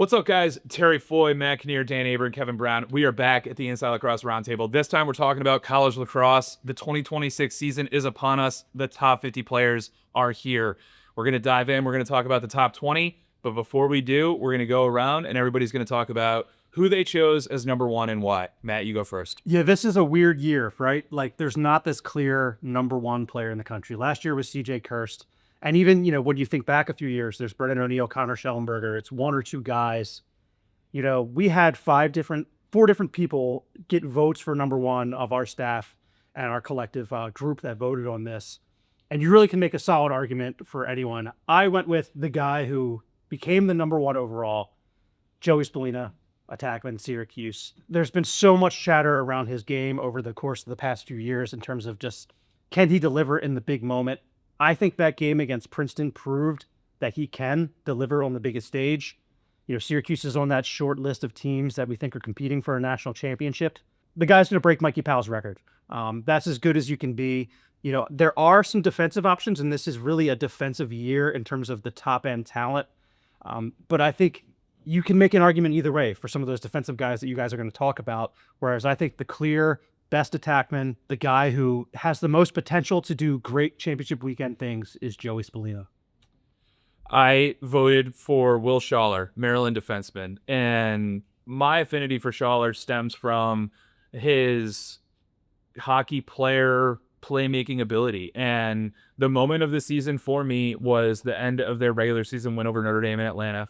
What's up, guys? Terry Foy, Matt Kinnear, Dan Aber, and Kevin Brown. We are back at the Inside Lacrosse Roundtable. This time we're talking about college lacrosse. The 2026 season is upon us. The top 50 players are here. We're going to dive in. We're going to talk about the top 20. But before we do, we're going to go around and everybody's going to talk about who they chose as number one and why. Matt, you go first. Yeah, this is a weird year, right? Like, there's not this clear number one player in the country. Last year was CJ Kirst. And even, when you think back a few years, there's Brendan O'Neill, Connor Schellenberger. It's one or two guys. We had four different people get votes for number one of our staff and our collective group that voted on this. And you really can make a solid argument for anyone. I went with the guy who became the number one overall, Joey Spallina, attackman, Syracuse. There's been so much chatter around his game over the course of the past few years in terms of just, can he deliver in the big moment? I think that game against Princeton proved that he can deliver on the biggest stage. Syracuse is on that short list of teams that we think are competing for a national championship. The guy's going to break Mikey Powell's record. That's as good as you can be. There are some defensive options, and this is really a defensive year in terms of the top end talent. But I think you can make an argument either way for some of those defensive guys that you guys are going to talk about. Whereas I think the clear best attackman, the guy who has the most potential to do great championship weekend things, is Joey Spallina. I voted for Will Schaller, Maryland defenseman. And my affinity for Schaller stems from his hockey player playmaking ability. And the moment of the season for me was the end of their regular season win over Notre Dame in Atlanta.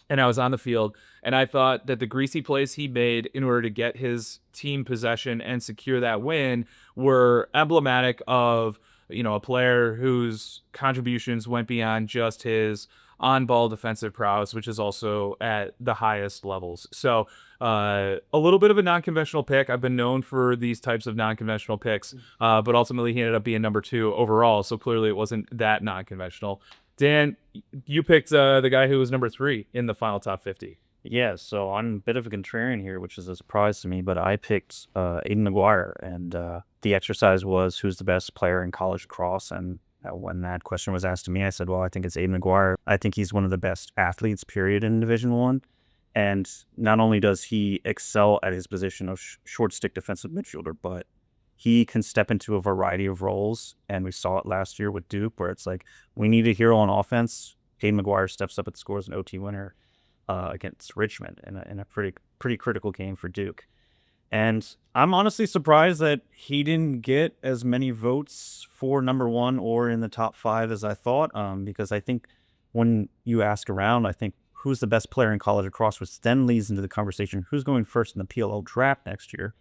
And I was on the field, and I thought that the greasy plays he made in order to get his team possession and secure that win were emblematic of, a player whose contributions went beyond just his on-ball defensive prowess, which is also at the highest levels. So a little bit of a non-conventional pick. I've been known for these types of non-conventional picks, but ultimately he ended up being number two overall, so clearly it wasn't that non-conventional. Dan, you picked the guy who was number three in the final top 50. Yeah, so I'm a bit of a contrarian here, which is a surprise to me, but I picked Aiden McGuire, and the exercise was who's the best player in college lacrosse, and when that question was asked to me, I said, well, I think it's Aiden McGuire. I think he's one of the best athletes, period, in Division I, and not only does he excel at his position of short stick defensive midfielder, but he can step into a variety of roles, and we saw it last year with Duke, where it's like, we need a hero on offense. Hayden McGuire steps up and scores an OT winner against Richmond in a pretty critical game for Duke. And I'm honestly surprised that he didn't get as many votes for number one or in the top five as I thought, because I think when you ask around, I think who's the best player in college lacrosse, which then leads into the conversation, who's going first in the PLO draft next year.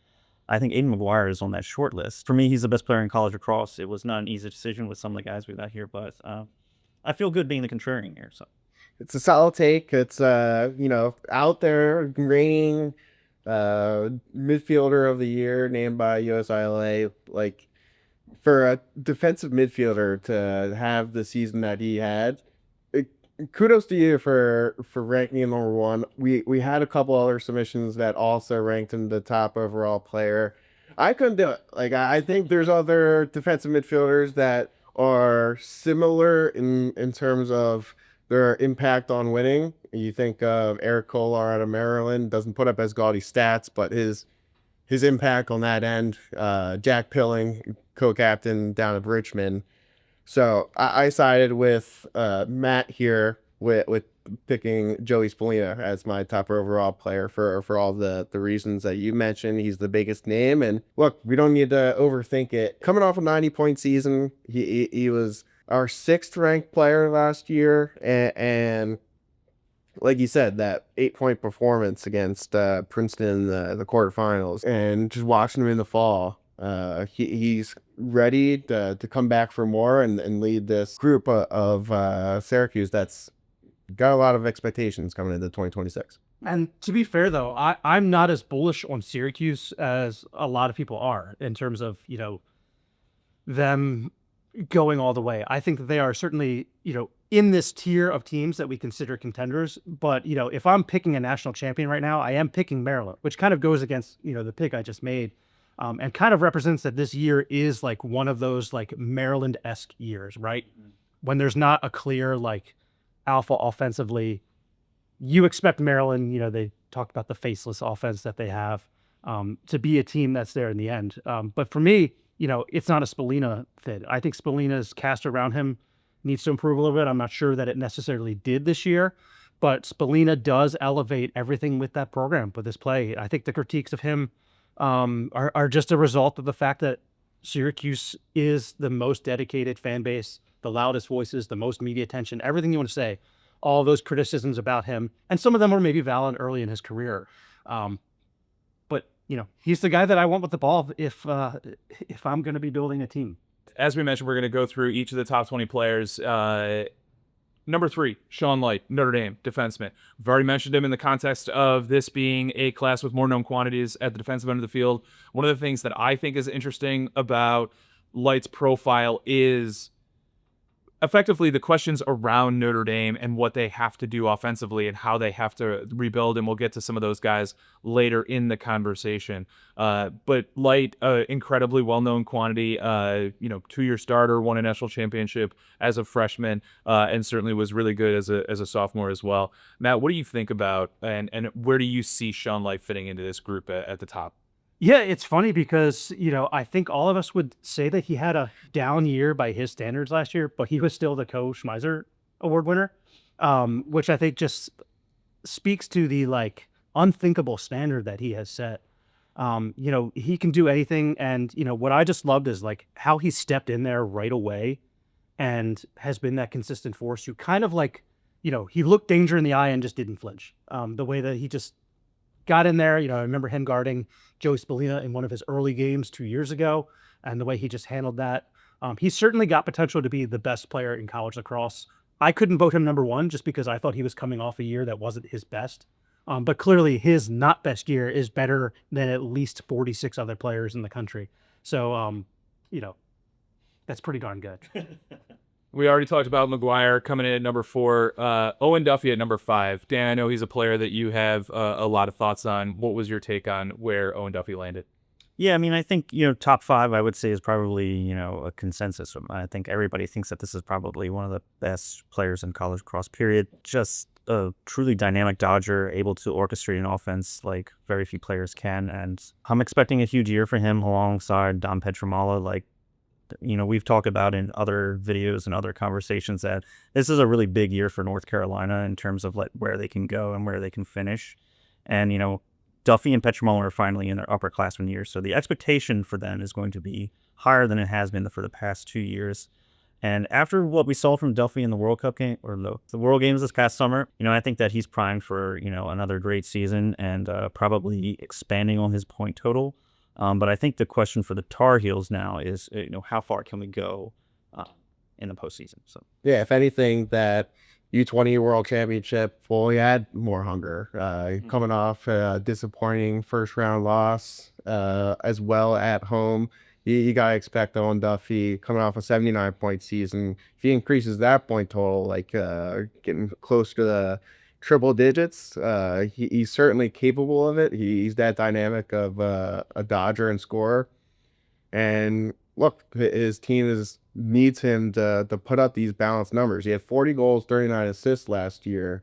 I think Aiden McGuire is on that short list. For me, he's the best player in college lacrosse. It was not an easy decision with some of the guys we got here, but I feel good being the contrarian here. So it's a solid take. It's out there reigning midfielder of the year named by USILA. Like, for a defensive midfielder to have the season that he had, kudos to you for ranking him number one. We had a couple other submissions that also ranked him the top overall player. I couldn't do it. Like, I think there's other defensive midfielders that are similar in terms of their impact on winning. You think of Eric Kolar out of Maryland, doesn't put up as gaudy stats, but his impact on that end. Jack Pilling, co-captain down at Richmond. So I sided with Matt here with picking Joey Spallina as my top overall player for all the reasons that you mentioned. He's the biggest name, and look, we don't need to overthink it. Coming off a 90-point season, he was our 6th ranked player last year, and like you said, that 8-point performance against Princeton in the quarterfinals, and just watching him in the fall. He's ready to come back for more and lead this group of Syracuse that's got a lot of expectations coming into 2026. And to be fair, though, I'm not as bullish on Syracuse as a lot of people are in terms of, them going all the way. I think that they are certainly, in this tier of teams that we consider contenders. But, if I'm picking a national champion right now, I am picking Maryland, which kind of goes against, the pick I just made. And kind of represents that this year is like one of those like Maryland-esque years, right? When there's not a clear like alpha offensively, you expect Maryland, they talked about the faceless offense that they have, to be a team that's there in the end. But for me, it's not a Spallina fit. I think Spallina's cast around him needs to improve a little bit. I'm not sure that it necessarily did this year, but Spallina does elevate everything with that program, with his play. I think the critiques of him are just a result of the fact that Syracuse is the most dedicated fan base, the loudest voices, the most media attention, everything you want to say, all those criticisms about him. And some of them were maybe valid early in his career. But, he's the guy that I want with the ball if I'm going to be building a team. As we mentioned, we're going to go through each of the top 20 players. Number 3, Sean Light, Notre Dame, defenseman. We've already mentioned him in the context of this being a class with more known quantities at the defensive end of the field. One of the things that I think is interesting about Light's profile is effectively the questions around Notre Dame and what they have to do offensively and how they have to rebuild, and we'll get to some of those guys later in the conversation. But Light, incredibly well-known quantity, 2-year starter, won a national championship as a freshman, and certainly was really good as a sophomore as well. Matt, what do you think about, and where do you see Sean Light fitting into this group at the top? Yeah, it's funny because, I think all of us would say that he had a down year by his standards last year, but he was still the Co. Schmeiser Award winner, which I think just speaks to the unthinkable standard that he has set. He can do anything. And, what I just loved is how he stepped in there right away and has been that consistent force. You kind of he looked danger in the eye and just didn't flinch. The way that he just got in there, I remember him guarding Joey Spallina in one of his early games 2 years ago, and the way he just handled that. He's certainly got potential to be the best player in college lacrosse. I couldn't vote him number 1 just because I thought he was coming off a year that wasn't his best. But clearly his not best year is better than at least 46 other players in the country. So, that's pretty darn good. We already talked about McGuire coming in at number 4. Owen Duffy at number 5. Dan, I know he's a player that you have a lot of thoughts on. What was your take on where Owen Duffy landed? Yeah, I mean, I think, top 5, I would say, is probably, a consensus. I think everybody thinks that this is probably one of the best players in college lacrosse, period. Just a truly dynamic dodger, able to orchestrate an offense like very few players can. And I'm expecting a huge year for him alongside Dom Petramala. We've talked about in other videos and other conversations that this is a really big year for North Carolina in terms of where they can go and where they can finish. And, Duffy and Petramala are finally in their upperclassmen years. So the expectation for them is going to be higher than it has been for the past 2 years. And after what we saw from Duffy in the World Cup game or the World Games this past summer, I think that he's primed for, another great season and probably expanding on his point total. But I think the question for the Tar Heels now is, how far can we go in the postseason? So Yeah, if anything, that U20 World Championship fully had more hunger. Coming off a disappointing first-round loss as well at home, you got to expect Owen Duffy coming off a 79-point season. If he increases that point total, getting close to the triple digits, he's certainly capable of it. He's that dynamic of a dodger and scorer. And look, his team needs him to put up these balanced numbers. He had 40 goals, 39 assists last year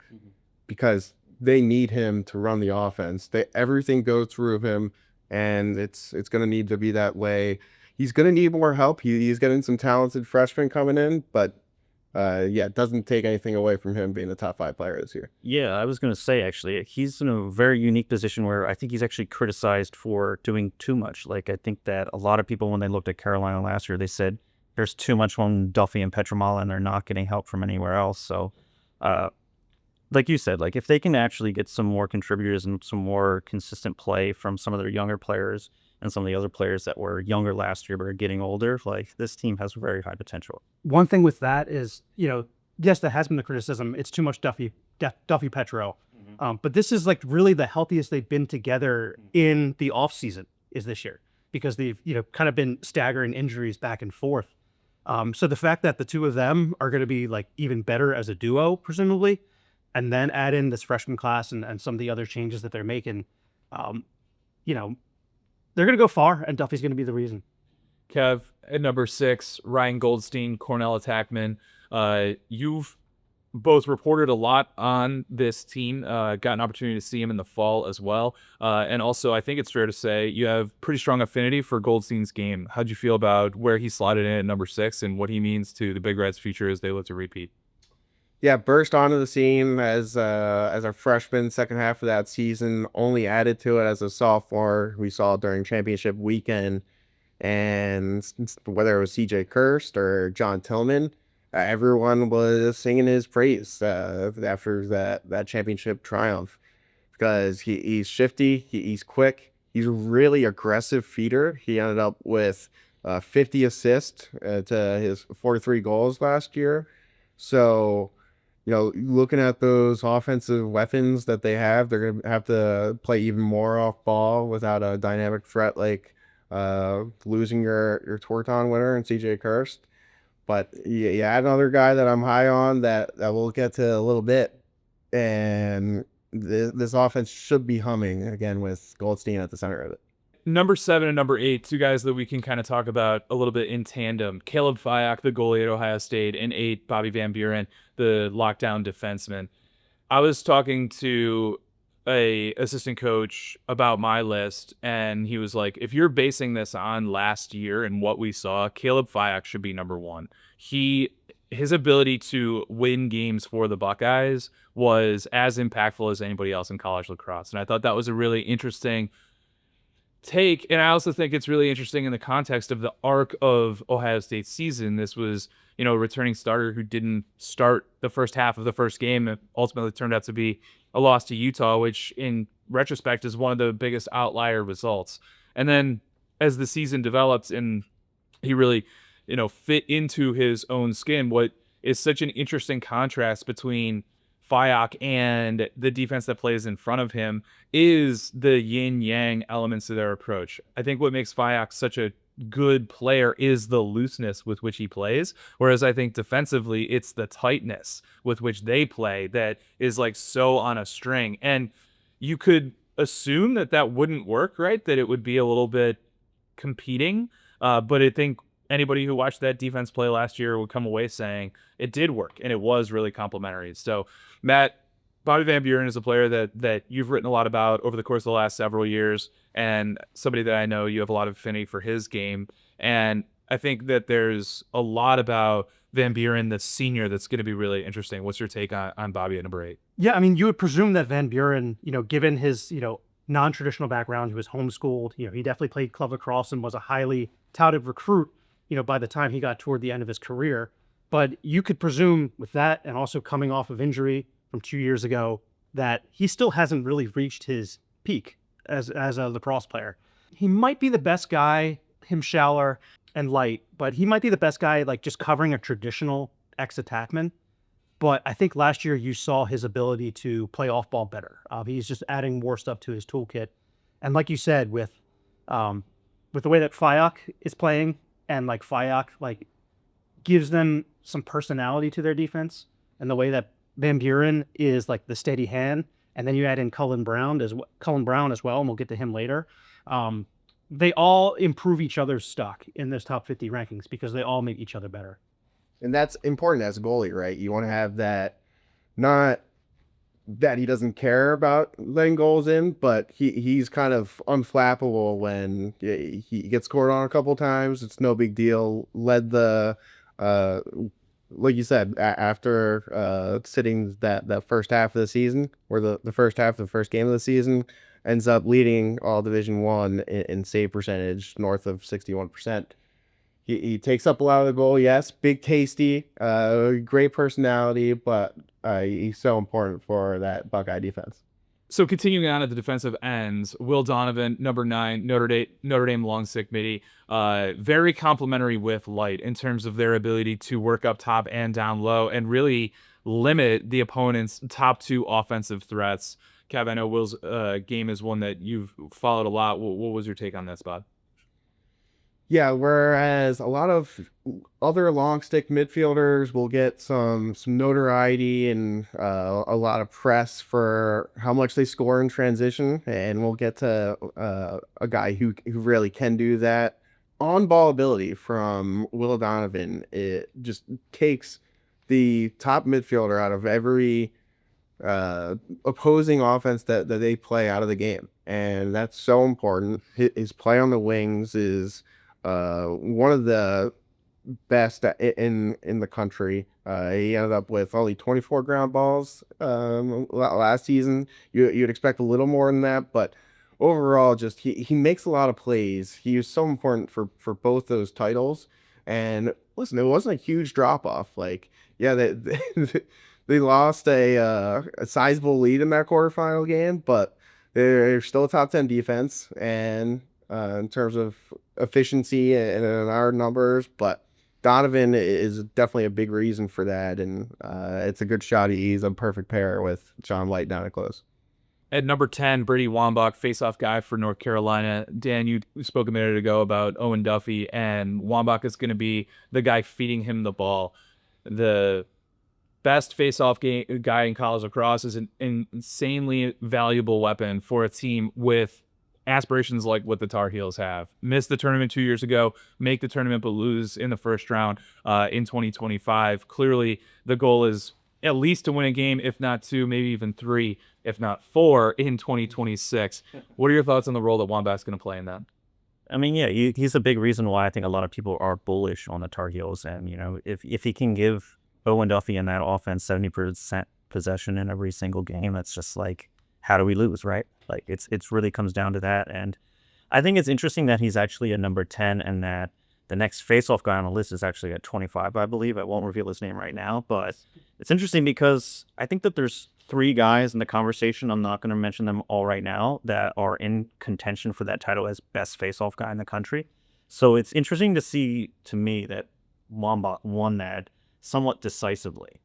because they need him to run the offense. Everything goes through him, and it's going to need to be that way. He's going to need more help. He's getting some talented freshmen coming in, but it doesn't take anything away from him being a top 5 player this year. Yeah, I was going to say, actually, he's in a very unique position where I think he's actually criticized for doing too much. I think that a lot of people, when they looked at Carolina last year, they said there's too much on Duffy and Petramala and they're not getting help from anywhere else. So, like you said, if they can actually get some more contributors and some more consistent play from some of their younger players and some of the other players that were younger last year but are getting older, this team has very high potential. One thing with that is, yes, that has been the criticism. It's too much Duffy Petro. But this is really the healthiest they've been together in the off season is this year because they've, kind of been staggering injuries back and forth. So the fact that the two of them are going to be even better as a duo, presumably, and then add in this freshman class and some of the other changes that they're making, they're going to go far, and Duffy's going to be the reason. Kev, at number 6, Ryan Goldstein, Cornell attackman. You've both reported a lot on this team. Got an opportunity to see him in the fall as well. And also, I think it's fair to say you have pretty strong affinity for Goldstein's game. How'd you feel about where he slotted in at number 6 and what he means to the Big Reds' future as they look to repeat? Yeah, burst onto the scene as a freshman, second half of that season, only added to it as a sophomore. We saw during championship weekend, and whether it was CJ Kirst or John Tillman, everyone was singing his praise after that championship triumph because he's shifty, he's quick, he's a really aggressive feeder. He ended up with 50 assists to his 43 goals last year. So, looking at those offensive weapons that they have, they're going to have to play even more off ball without a dynamic threat like losing your Torton winner and CJ Kirst. But you add another guy that I'm high on that we'll get to a little bit, and this offense should be humming again with Goldstein at the center of it. Number 7 and number 8, two guys that we can kind of talk about a little bit in tandem. Caleb Fyack, the goalie at Ohio State, and 8, Bobby Van Buren, the lockdown defenseman. I was talking to a assistant coach about my list, and he was like, if you're basing this on last year and what we saw, Caleb Fyack should be number 1. His ability to win games for the Buckeyes was as impactful as anybody else in college lacrosse. And I thought that was a really interesting take. And I also think it's really interesting in the context of the arc of Ohio State's season. This was, a returning starter who didn't start the first half of the first game. It ultimately turned out to be a loss to Utah, which in retrospect is one of the biggest outlier results. And then as the season develops and he really, fit into his own skin, what is such an interesting contrast between Fyack and the defense that plays in front of him is the yin-yang elements of their approach. I think what makes Fyack such a good player is the looseness with which he plays, whereas I think defensively it's the tightness with which they play that is like so on a string. And you could assume that wouldn't work, right? That it would be a little bit competing, but I think anybody who watched that defense play last year would come away saying it did work and it was really complimentary. So, Matt, Bobby Van Buren is a player that you've written a lot about over the course of the last several years, and somebody that I know you have a lot of affinity for his game. And I think that there's a lot about Van Buren, the senior, that's going to be really interesting. What's your take on Bobby at number 8? Yeah, I mean, you would presume that Van Buren, given his, non-traditional background, he was homeschooled, he definitely played club lacrosse and was a highly touted recruit, by the time he got toward the end of his career. But you could presume with that, and also coming off of injury from 2 years ago, that he still hasn't really reached his peak as a lacrosse player. He might be the best guy, him, Schaller, and Light, but he might be the best guy like just covering a traditional ex-attackman. But I think last year you saw his ability to play off ball better. He's just adding more stuff to his toolkit. And like you said, with the way that Fyack is playing, and like Fyack gives them some personality to their defense, and the way that Van Buren is like the steady hand, and then you add in Cullen Brown as well, and we'll get to him later. They all improve each other's stock in this top 50 rankings because they all make each other better. And that's important as a goalie, right? You want to have that, not that he doesn't care about letting goals in, but he's kind of unflappable when he gets scored on a couple times. It's no big deal. Led the, like you said, after sitting that first half of the season, or the first half of the first game of the season, ends up leading all Division I in save percentage, north of 61%. He takes up a lot of the goal, yes. Big, tasty, great personality, but he's so important for that Buckeye defense. So continuing on at the defensive ends, Will Donovan, number 9, Notre Dame long stick midi, very complimentary with Light in terms of their ability to work up top and down low and really limit the opponent's top 2 offensive threats. Kev, I know Will's game is one that you've followed a lot. What was your take on that spot? Yeah, whereas a lot of other long stick midfielders will get some notoriety and a lot of press for how much they score in transition, and we'll get to a guy who really can do that. On ball ability from Will Donovan, it just takes the top midfielder out of every opposing offense that they play out of the game, and that's so important. His play on the wings is one of the best in the country. He ended up with only 24 ground balls last season. You'd expect a little more than that, but overall, just he makes a lot of plays. He is so important for both those titles. And listen, it wasn't a huge drop off. Like, yeah, they lost a sizable lead in that quarterfinal game, but they're still a top 10 defense, and in terms of efficiency and in our numbers, but Donovan is definitely a big reason for that, and it's a good shot. He's a perfect pair with John Light down at close. At number 10, Brady Wambach, faceoff guy for North Carolina. Dan, you spoke a minute ago about Owen Duffy, and Wambach is going to be the guy feeding him the ball. The best faceoff guy in college lacrosse is an insanely valuable weapon for a team with aspirations like what the Tar Heels have. Missed the tournament 2 years ago, make the tournament but lose in the first round in 2025. Clearly, the goal is at least to win a game, if not two, maybe even three, if not four in 2026. What are your thoughts on the role that Wambach's going to play in that? I mean, yeah, he's a big reason why I think a lot of people are bullish on the Tar Heels. And, you know, if he can give Owen Duffy and that offense 70% possession in every single game, that's just like, how do we lose, right? Like, it's really comes down to that. And I think it's interesting that he's actually a number 10 and that the next face-off guy on the list is actually at 25, I believe. I won't reveal his name right now, but it's interesting because I think that there's 3 guys in the conversation, I'm not going to mention them all right now, that are in contention for that title as best face-off guy in the country. So it's interesting to see, to me, that Wambach won that somewhat decisively.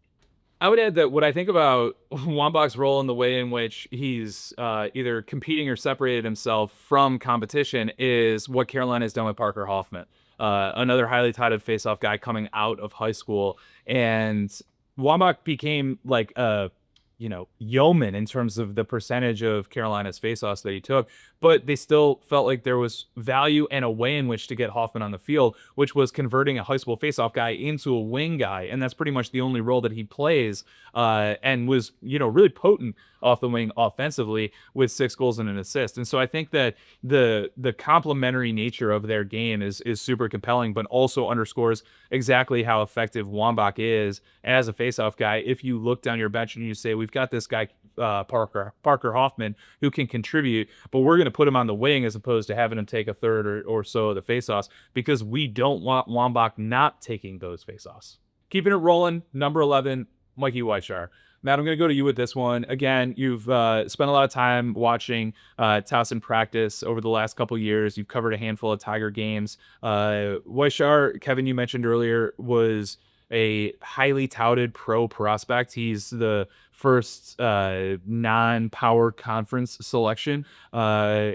I would add that what I think about Wambach's role in the way in which he's either competing or separated himself from competition is what Carolina has done with Parker Hoffman, another highly touted faceoff guy coming out of high school. And Wambach became like a yeoman in terms of the percentage of Carolina's faceoffs that he took, but they still felt like there was value and a way in which to get Hoffman on the field, which was converting a high school faceoff guy into a wing guy. And that's pretty much the only role that he plays, and was, really potent off the wing offensively with 6 goals and an assist. And so I think that the complementary nature of their game is super compelling, but also underscores exactly how effective Wambach is as a faceoff guy. If you look down your bench and you say, we've got this guy, Parker Hoffman, who can contribute, but we're going to put him on the wing as opposed to having him take a third or so of the faceoffs, because we don't want Wambach not taking those faceoffs. Keeping it rolling, number 11, Mikey Weishar. Matt, I'm going to go to you with this one. Again, you've spent a lot of time watching Towson practice over the last couple years. You've covered a handful of Tiger games. Weishar, Kevin, you mentioned earlier, was a highly touted pro prospect. He's the first non-power conference selection.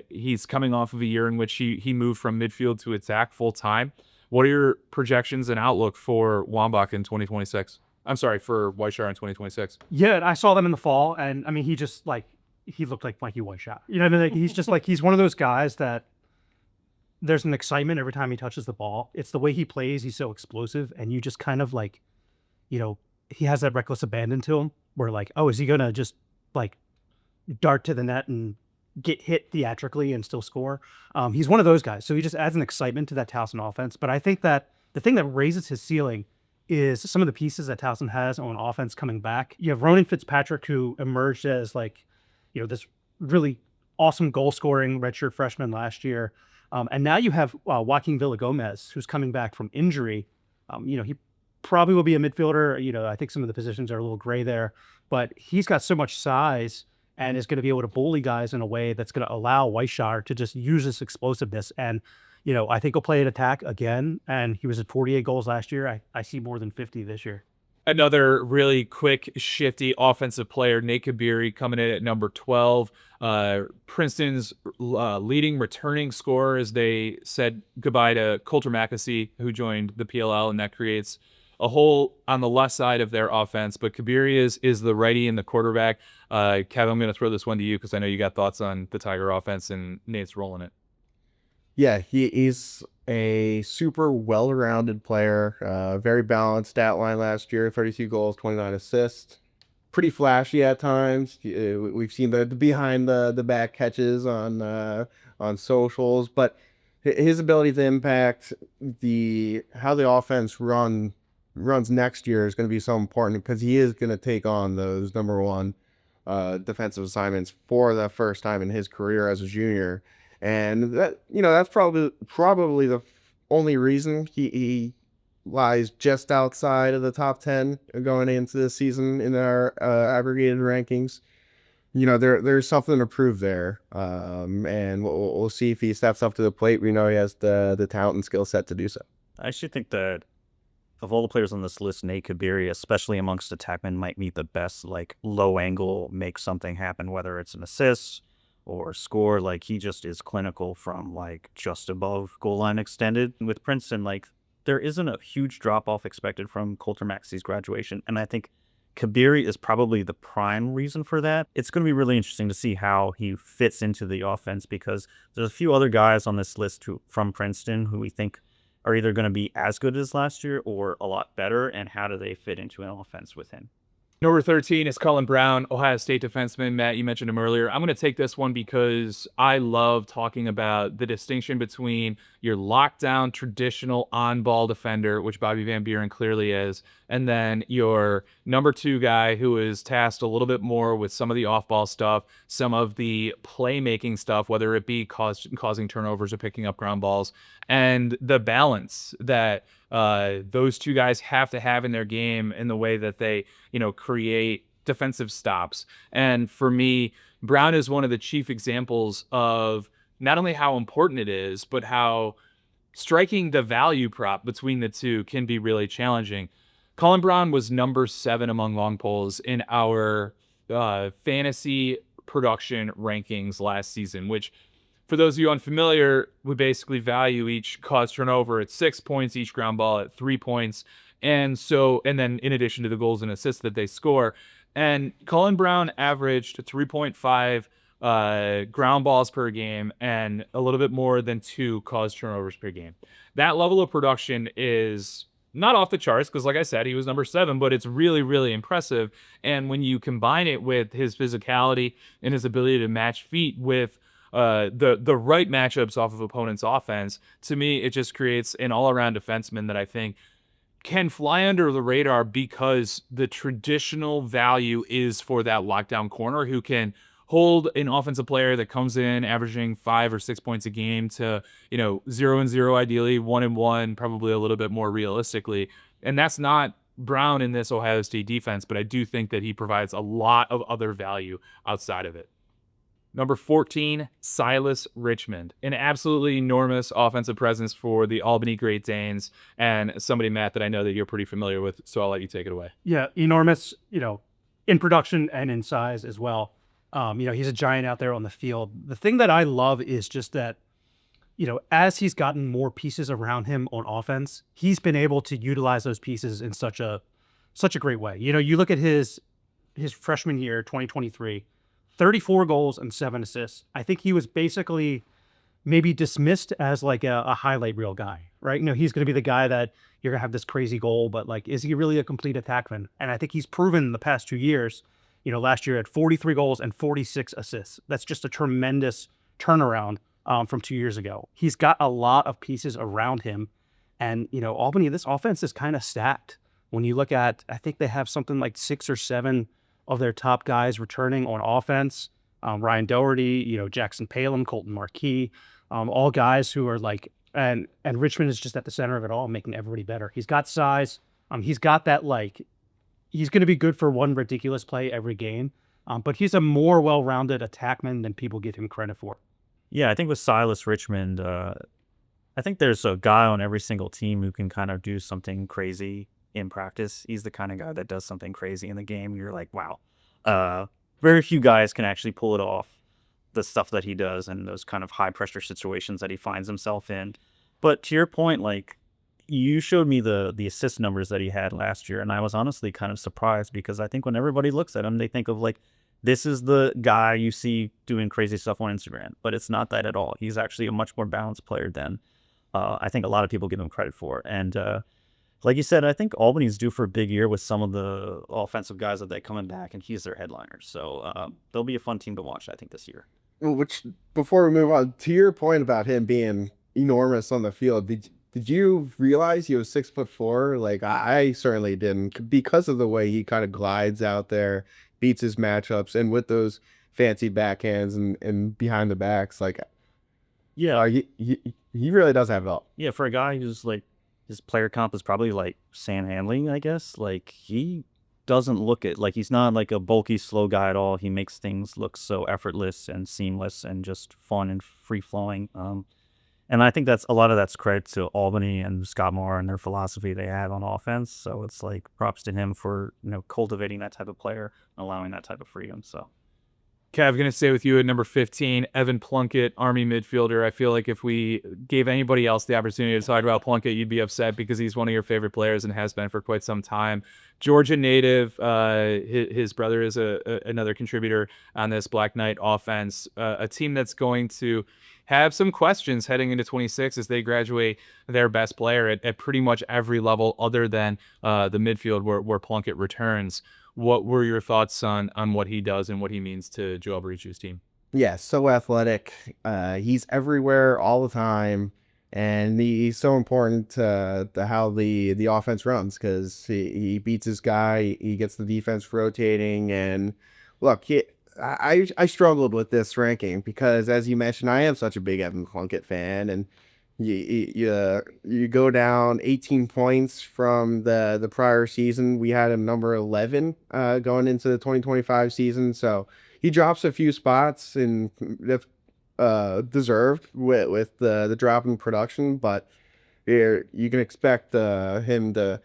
He's coming off of a year in which he moved from midfield to attack full time. What are your projections and outlook for Wambach in 2026? I'm sorry, for Weishar in 2026. Yeah, and I saw them in the fall, and I mean, he looked like Mikey Weishar. You know what I mean? Like, he's just like, he's one of those guys that there's an excitement every time he touches the ball. It's the way he plays. He's so explosive, and you just kind of like, he has that reckless abandon to him where like, oh, is he going to just like dart to the net and get hit theatrically and still score? He's one of those guys. So he just adds an excitement to that Towson offense. But I think that the thing that raises his ceiling is some of the pieces that Towson has on offense coming back. You have Ronan Fitzpatrick, who emerged as like, this really awesome goal-scoring redshirt freshman last year. And now you have Joaquin Villagomez, who's coming back from injury. He probably will be a midfielder. I think some of the positions are a little gray there, but he's got so much size and is going to be able to bully guys in a way that's going to allow Weishar to just use his explosiveness. And I think he'll play at attack again, and he was at 48 goals last year. I see more than 50 this year. Another really quick, shifty offensive player, Nate Kabiri, coming in at number 12. Princeton's leading returning scorer, as they said goodbye to Coulter McAsee, who joined the PLL, and that creates a hole on the left side of their offense. But Kabiri is the righty and the quarterback. Kevin, I'm going to throw this one to you because I know you got thoughts on the Tiger offense and Nate's role in it. Yeah, he's a super well-rounded player. Very balanced stat line last year: 32 goals, 29 assists. Pretty flashy at times. We've seen the behind the back catches on socials, but his ability to impact the how the offense runs next year is going to be so important because he is going to take on those number one defensive assignments for the first time in his career as a junior, and that's probably the only reason he lies just outside of the top 10 going into this season in our aggregated rankings. There's something to prove there, and we'll see if he steps up to the plate. We know he has the talent and skill set to do so. I actually think that of all the players on this list, Nate Kabiri, especially amongst attackmen, might be the best, like, low angle, make something happen, whether it's an assist or score. Like, he just is clinical from, like, just above goal line extended. With Princeton, like, there isn't a huge drop off expected from Coulter Maxey's graduation. And I think Kabiri is probably the prime reason for that. It's going to be really interesting to see how he fits into the offense, because there's a few other guys on this list from Princeton who we think are either going to be as good as last year or a lot better, and how do they fit into an offense with him? Number 13 is Cullen Brown, Ohio State defenseman. Matt, you mentioned him earlier. I'm going to take this one because I love talking about the distinction between your lockdown traditional on-ball defender, which Bobby Van Buren clearly is, and then your number 2 guy who is tasked a little bit more with some of the off-ball stuff, some of the playmaking stuff, whether it be causing turnovers or picking up ground balls, and the balance that those 2 guys have to have in their game in the way that they, create defensive stops. And for me, Brown is one of the chief examples of not only how important it is, but how striking the value prop between the two can be really challenging. Colin Brown was number 7 among long poles in our fantasy production rankings last season, which, for those of you unfamiliar, we basically value each cause turnover at 6 points, each ground ball at 3 points. And then in addition to the goals and assists that they score. And Colin Brown averaged 3.5 ground balls per game and a little bit more than 2 caused turnovers per game. That level of production is not off the charts because, like I said, he was number 7, but it's really, really impressive. And when you combine it with his physicality and his ability to match feet with the right matchups off of opponents' offense, to me, it just creates an all-around defenseman that I think can fly under the radar because the traditional value is for that lockdown corner who can hold an offensive player that comes in averaging 5 or 6 points a game to, 0-0, ideally 1-1, probably a little bit more realistically. And that's not Brown in this Ohio State defense, but I do think that he provides a lot of other value outside of it. Number 14, Silas Richmond, an absolutely enormous offensive presence for the Albany Great Danes, and somebody, Matt, that I know that you're pretty familiar with, so I'll let you take it away. Yeah, enormous, in production and in size as well. He's a giant out there on the field. The thing that I love is just that, as he's gotten more pieces around him on offense, he's been able to utilize those pieces in such a great way. You look at his freshman year, 2023, 34 goals and 7 assists. I think he was basically maybe dismissed as like a highlight reel guy, right? He's going to be the guy that you're going to have this crazy goal, but like, is he really a complete attackman? And I think he's proven in the past 2 years, last year at 43 goals and 46 assists. That's just a tremendous turnaround from 2 years ago. He's got a lot of pieces around him. And, Albany, this offense is kind of stacked. When you look at, I think they have something like 6 or 7 of their top guys returning on offense. Ryan Doherty, Jackson Palin, Colton Marquis, all guys who are like, and Richmond is just at the center of it all, making everybody better. He's got size. He's got that, like, he's going to be good for one ridiculous play every game. But he's a more well-rounded attackman than people give him credit for. Yeah, I think with Silas Richmond, I think there's a guy on every single team who can kind of do something crazy in practice. He's the kind of guy that does something crazy in the game. You're like, wow. Very few guys can actually pull it off, the stuff that he does and those kind of high pressure situations that he finds himself in. But to your point, like, you showed me the assist numbers that he had last year, and I was honestly kind of surprised because I think when everybody looks at him, they think of like this is the guy you see doing crazy stuff on Instagram, but it's not that at all. He's actually a much more balanced player than I think a lot of people give him credit for. And like you said, I think Albany's due for a big year with some of the offensive guys that they're coming back, and he's their headliner. So they'll be a fun team to watch, I think, this year. Which, before we move on, to your point about him being enormous on the field, did you realize he was 6'4"? Like I certainly didn't, because of the way he kind of glides out there, beats his matchups, and with those fancy backhands and behind the backs, like Yeah, he really does have it all. yeah. For a guy who's like, his player comp is probably like Sam Handling, I guess. Like he doesn't look it like he's not like a bulky, slow guy at all. He makes things look so effortless and seamless and just fun and free flowing. And I think that's a lot of that's credit to Albany and Scott Moore and their philosophy they have on offense. So it's like props to him for cultivating that type of player, allowing that type of freedom. So. Kev, going to stay with you at number 15, Evan Plunkett, Army midfielder. I feel like if we gave anybody else the opportunity to talk about Plunkett, you'd be upset because he's one of your favorite players and has been for quite some time. Georgia native, his brother is another contributor on this Black Knight offense, a team that's going to have some questions heading into 26 as they graduate their best player at pretty much every level other than the midfield where Plunkett returns. What were your thoughts on what he does and what he means to Joel Barichi's team? Yeah, so athletic. He's everywhere all the time, and he's so important to how the offense runs because he beats his guy, he gets the defense rotating, and look, I struggled with this ranking because, as you mentioned, I am such a big Evan Plunkett fan, and you go down 18 points from the prior season. We had him number 11 going into the 2025 season, so he drops a few spots and that's deserved with the drop in production, but you can expect him to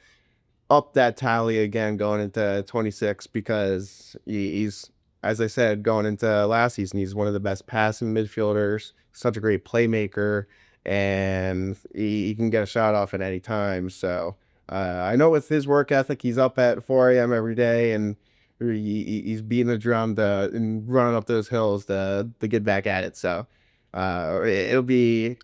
up that tally again going into 26 because he's, as I said, going into last season, he's one of the best passing midfielders, such a great playmaker, and he can get a shot off at any time. So I know with his work ethic, he's up at 4 a.m. every day, and he's beating the drum and running up those hills to get back at it. So it'll be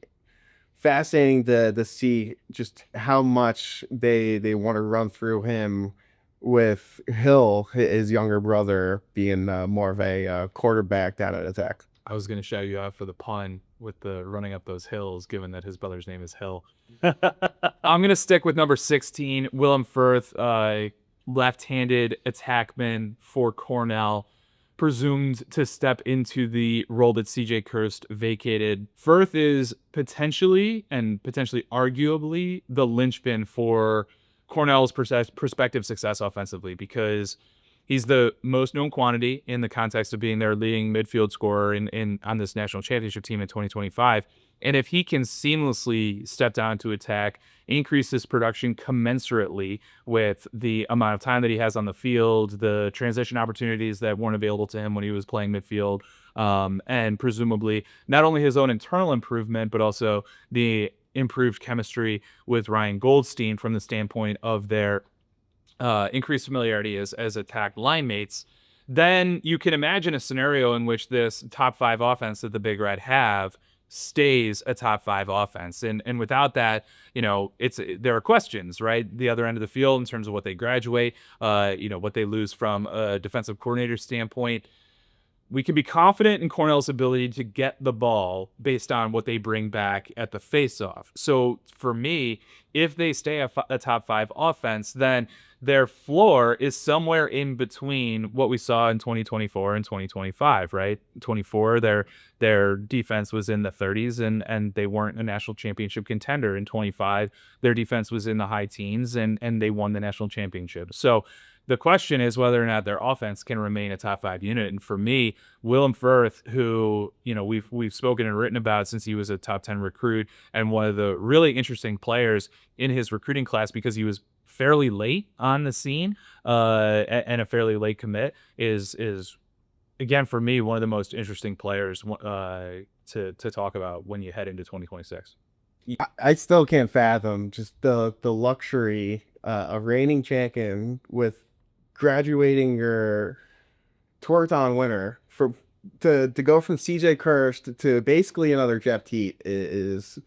fascinating to see just how much they want to run through him with Hill, his younger brother, being more of a quarterback down at attack. I was going to shout you out for the pun with the running up those hills, given that his brother's name is Hill. I'm going to stick with number 16, Willem Firth, left-handed attackman for Cornell, presumed to step into the role that CJ Kirst vacated. Firth is potentially arguably the linchpin for Cornell's prospective success offensively because he's the most known quantity in the context of being their leading midfield scorer on this national championship team in 2025. And if he can seamlessly step down to attack, increase his production commensurately with the amount of time that he has on the field, the transition opportunities that weren't available to him when he was playing midfield, and presumably not only his own internal improvement, but also the improved chemistry with Ryan Goldstein from the standpoint of their increased familiarity as attack line mates, then you can imagine a scenario in which this top 5 offense that the Big Red have stays a top 5 offense. And without that, there are questions, right? The other end of the field in terms of what they graduate, what they lose from a defensive coordinator standpoint. We can be confident in Cornell's ability to get the ball based on what they bring back at the face-off. So for me, if they stay a top 5 offense, then their floor is somewhere in between what we saw in 2024 and 2025, right? 24, their defense was in the 30s and they weren't a national championship contender. In 25, their defense was in the high teens and they won the national championship. So the question is whether or not their offense can remain a top 5 unit. And for me, Willem Firth, who, we've spoken and written about since he was a top 10 recruit and one of the really interesting players in his recruiting class because he was fairly late on the scene and a fairly late commit is again, for me, one of the most interesting players to talk about when you head into 2026. I still can't fathom just the luxury of reigning champion with graduating your Torton winner to go from CJ Kirst to basically another Jeff Teat is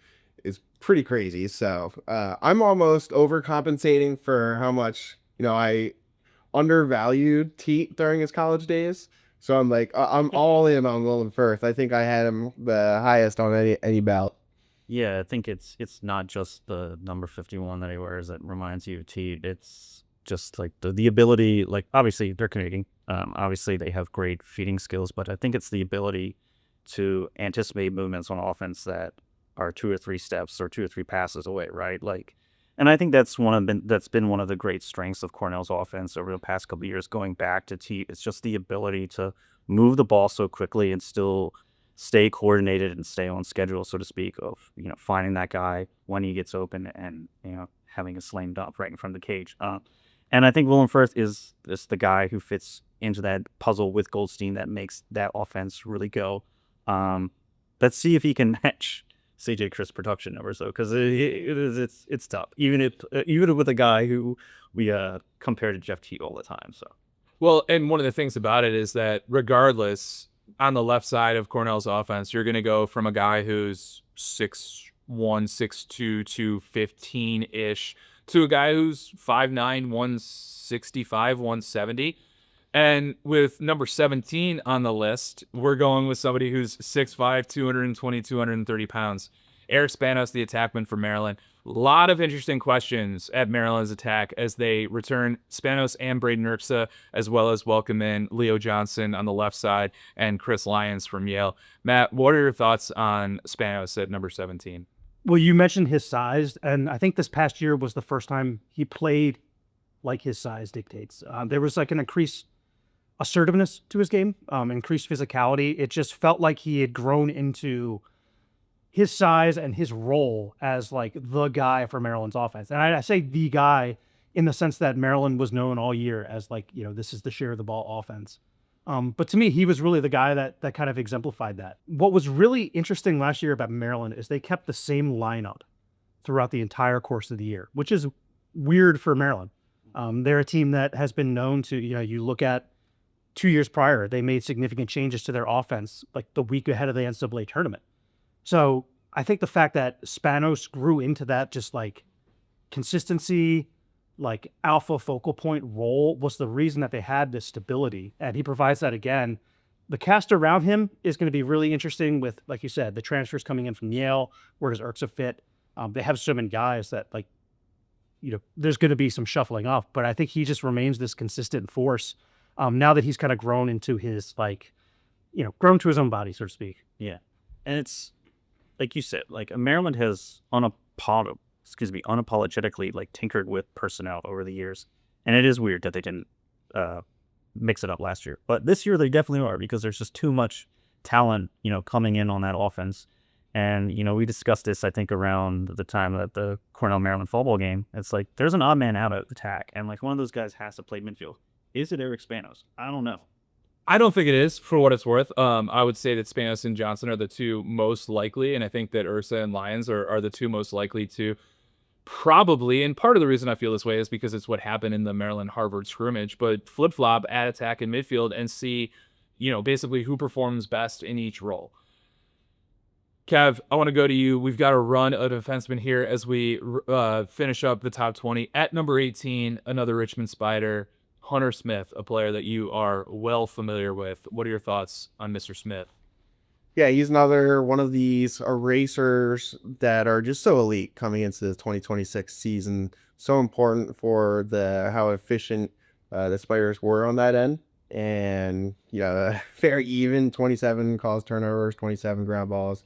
pretty crazy. So I'm almost overcompensating for how much I undervalued Teat during his college days. So I'm like I'm all in on Willem Firth. I think I had him the highest on any bout. Yeah, I think it's not just the number 51 that he wears that reminds you of T. It's just like the ability, like obviously they're Canadian. Obviously they have great feeding skills, but I think it's the ability to anticipate movements on offense that are 2 or 3 steps or 2 or 3 passes away, right? Like, and I think that's been one of the great strengths of Cornell's offense over the past couple of years. Going back to T, it's just the ability to move the ball so quickly and still stay coordinated and stay on schedule, so to speak, of finding that guy when he gets open and having a slam dunk right in front of the cage. And I think Willem Firth is the guy who fits into that puzzle with Goldstein that makes that offense really go. Let's see if he can match CJ Chris production numbers though, because it's tough. Even with a guy who we compare to Jeff Teague all the time. So Well, and one of the things about it is that regardless, on the left side of Cornell's offense, you're going to go from a guy who's 6'1", 6'2", 215-ish to a guy who's 5'9", 165, 170. And with number 17 on the list, we're going with somebody who's 6'5", 220, 230 pounds. Eric Spanos, the attackman for Maryland. A lot of interesting questions at Maryland's attack as they return Spanos and Braden Erksa, as well as welcome in Leo Johnson on the left side and Chris Lyons from Yale. Matt, what are your thoughts on Spanos at number 17? Well, you mentioned his size, and I think this past year was the first time he played like his size dictates. There was like an increased assertiveness to his game, increased physicality. It just felt like he had grown into his size and his role as like the guy for Maryland's offense. And I say the guy in the sense that Maryland was known all year as like, this is the share of the ball offense. But to me, he was really the guy that kind of exemplified that. What was really interesting last year about Maryland is they kept the same lineup throughout the entire course of the year, which is weird for Maryland. They're a team that has been known to, you look at 2 years prior, they made significant changes to their offense like the week ahead of the NCAA tournament. So I think the fact that Spanos grew into that just like consistency, like alpha focal point role was the reason that they had this stability. And he provides that again. The cast around him is going to be really interesting with, like you said, the transfers coming in from Yale. Where does Erksa fit? They have so many guys that like, there's going to be some shuffling off, but I think he just remains this consistent force now that he's kind of grown into his like, grown to his own body, so to speak. yeah, and it's like you said, like Maryland has unapologetically like tinkered with personnel over the years, and it is weird that they didn't mix it up last year, but this year they definitely are because there's just too much talent, coming in on that offense. And we discussed this I think around the time at the Cornell Maryland football game. It's like there's an odd man out at attack, and like one of those guys has to play midfield. Is it Eric Spanos? I don't know. I don't think it is, for what it's worth. I would say that Spanos and Johnson are the two most likely, and I think that Erksa and Lyons are the two most likely to probably, and part of the reason I feel this way is because it's what happened in the Maryland-Harvard scrimmage, but flip-flop at attack and midfield and see, basically who performs best in each role. Kev, I want to go to you. We've got a run of defensemen here as we finish up the top 20. At number 18, another Richmond Spider, Hunter Smith, a player that you are well familiar with. What are your thoughts on Mr. Smith? Yeah, he's another one of these erasers that are just so elite coming into the 2026 season. So important for how efficient the Spiders were on that end. And, very even, 27 calls turnovers, 27 ground balls.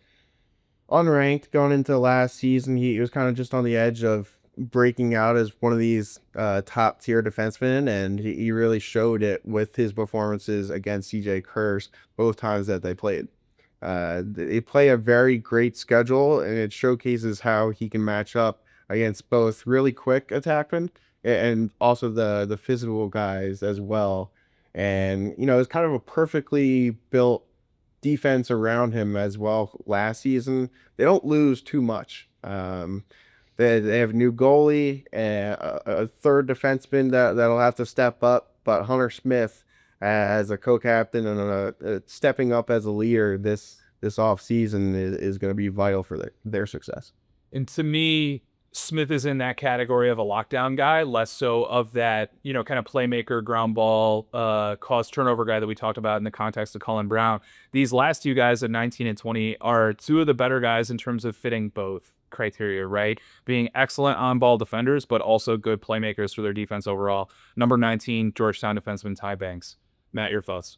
Unranked going into last season, he was kind of just on the edge of breaking out as one of these top tier defensemen, and he really showed it with his performances against CJ Kirst both times that they played. They play a very great schedule, and it showcases how he can match up against both really quick attackmen and also the physical guys as well. And it's kind of a perfectly built defense around him as well. Last season they don't lose too much. They have a new goalie and a third defenseman that'll have to step up, but Hunter Smith as a co-captain and stepping up as a leader this off season is going to be vital for their success. And to me, Smith is in that category of a lockdown guy, less so of that, kind of playmaker, ground ball, cause turnover guy that we talked about in the context of Colin Brown. These last two guys at 19 and 20 are two of the better guys in terms of fitting both criteria, right? Being excellent on-ball defenders, but also good playmakers for their defense overall. Number 19, Georgetown defenseman Ty Banks. Matt, your thoughts?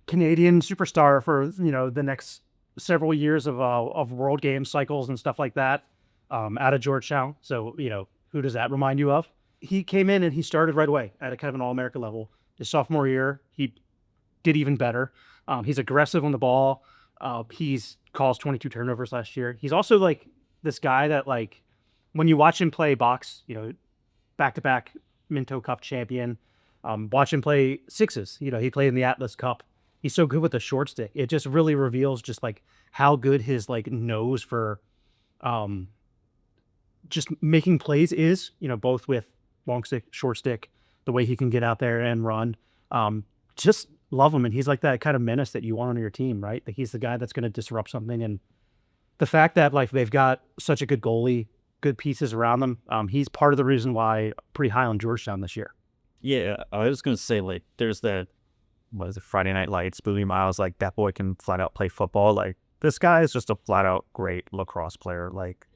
Canadian superstar for the next several years of World Games cycles and stuff like that, out of Georgetown. So who does that remind you of? He came in and he started right away at a kind of an All-America level. His sophomore year, he did even better. He's aggressive on the ball. He's caused 22 turnovers last year. He's also like this guy that, like, when you watch him play box, back-to-back Minto Cup champion. Watch him play sixes. He played in the Atlas Cup. He's so good with the short stick. It just really reveals just like how good his like nose for just making plays is, both with long stick, short stick, the way he can get out there and run. Just love him. And he's like that kind of menace that you want on your team, right? Like he's the guy that's going to disrupt something. And the fact that like they've got such a good goalie, good pieces around them, he's part of the reason why I'm pretty high on Georgetown this year. Yeah, I was going to say, like, there's that, what is it, Friday Night Lights, Bowie Miles, like, that boy can flat out play football. Like, this guy is just a flat out great lacrosse player. Like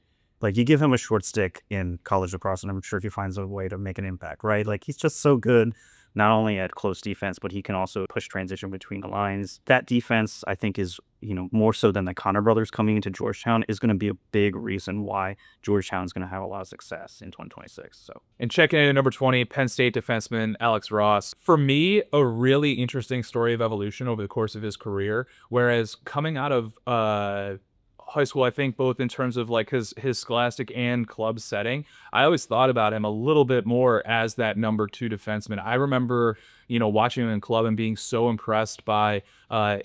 you give him a short stick in college lacrosse, and I'm sure he finds a way to make an impact, right? Like, he's just so good, not only at close defense, but he can also push transition between the lines. That defense, I think, is, more so than the Connor brothers coming into Georgetown, is going to be a big reason why Georgetown's going to have a lot of success in 2026. So, and checking in at number 20, Penn State defenseman Alex Ross. For me, a really interesting story of evolution over the course of his career. Whereas coming out of high school, I think both in terms of like his scholastic and club setting, I always thought about him a little bit more as that number 2 defenseman. I remember, watching him in club and being so impressed by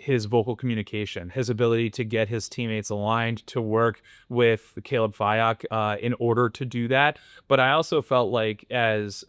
his vocal communication, his ability to get his teammates aligned, to work with Caleb Fyock in order to do that. But I also felt like as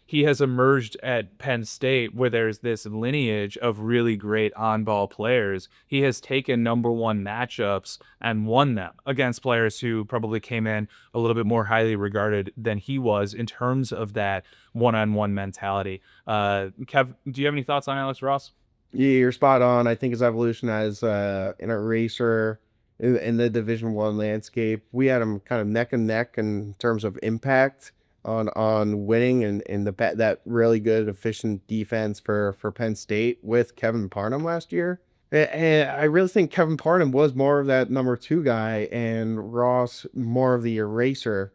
he has emerged at Penn State, where there's this lineage of really great on-ball players. He has taken number 1 matchups and won them against players who probably came in a little bit more highly regarded than he was in terms of that one-on-one mentality. Kev, do you have any thoughts on Alex Ross? Yeah, you're spot on. I think his evolution as an eraser in the Division I landscape, we had him kind of neck and neck in terms of impact on winning and that really good efficient defense for Penn State with Kevin Parnham last year. And I really think Kevin Parnham was more of that number 2 guy and Ross more of the eraser.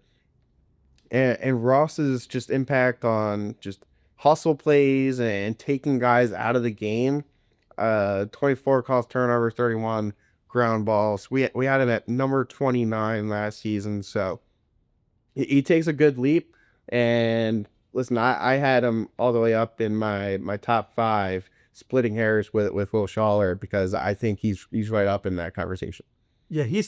And Ross's just impact on just hustle plays and taking guys out of the game. 24 caused turnovers, 31 ground balls. We had him at number 29 last season, so he takes a good leap. And listen, I had him all the way up in my top 5, splitting hairs with Will Schaller, because I think he's right up in that conversation. Yeah, he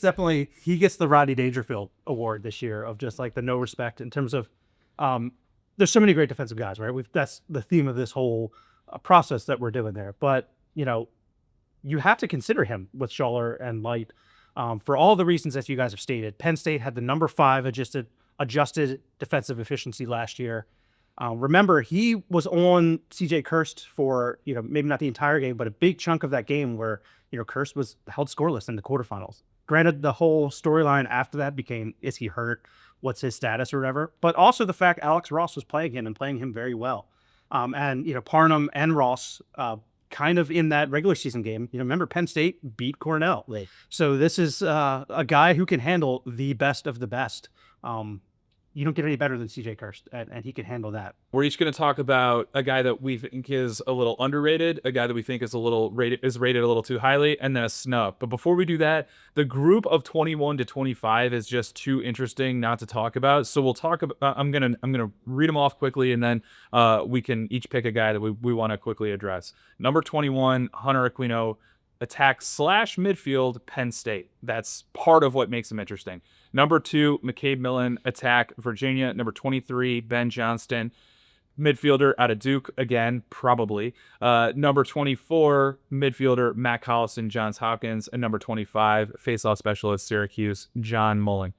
gets the Rodney Dangerfield Award this year of just like the no respect in terms of, there's so many great defensive guys, right? That's the theme of this whole process that we're doing there. But, you have to consider him with Schaller and Light for all the reasons that you guys have stated. Penn State had the number 5 adjusted defensive efficiency last year. Remember, he was on CJ Kirst for, maybe not the entire game, but a big chunk of that game where, Kirst was held scoreless in the quarterfinals. Granted, the whole storyline after that became, is he hurt? What's his status or whatever? But also the fact Alex Ross was playing him and playing him very well. And, Parnham and Ross kind of in that regular season game, remember Penn State beat Cornell. Right. So this is a guy who can handle the best of the best. You don't get any better than CJ Kirst, and he can handle that. We're each going to talk about a guy that we think is a little underrated, a guy that we think is rated a little too highly, and then a snub. But before we do that, the group of 21 to 25 is just too interesting not to talk about. So we'll talk about. I'm gonna read them off quickly, and then we can each pick a guy that we want to quickly address. Number 21, Hunter Aquino. Attack / midfield, Penn State. That's part of what makes him interesting. Number 2, McCabe Millen, attack, Virginia. Number 23, Ben Johnston. midfielder out of Duke, again, probably. Number 24, midfielder Matt Collison, Johns Hopkins. And number 25, faceoff specialist, Syracuse, John Mulling.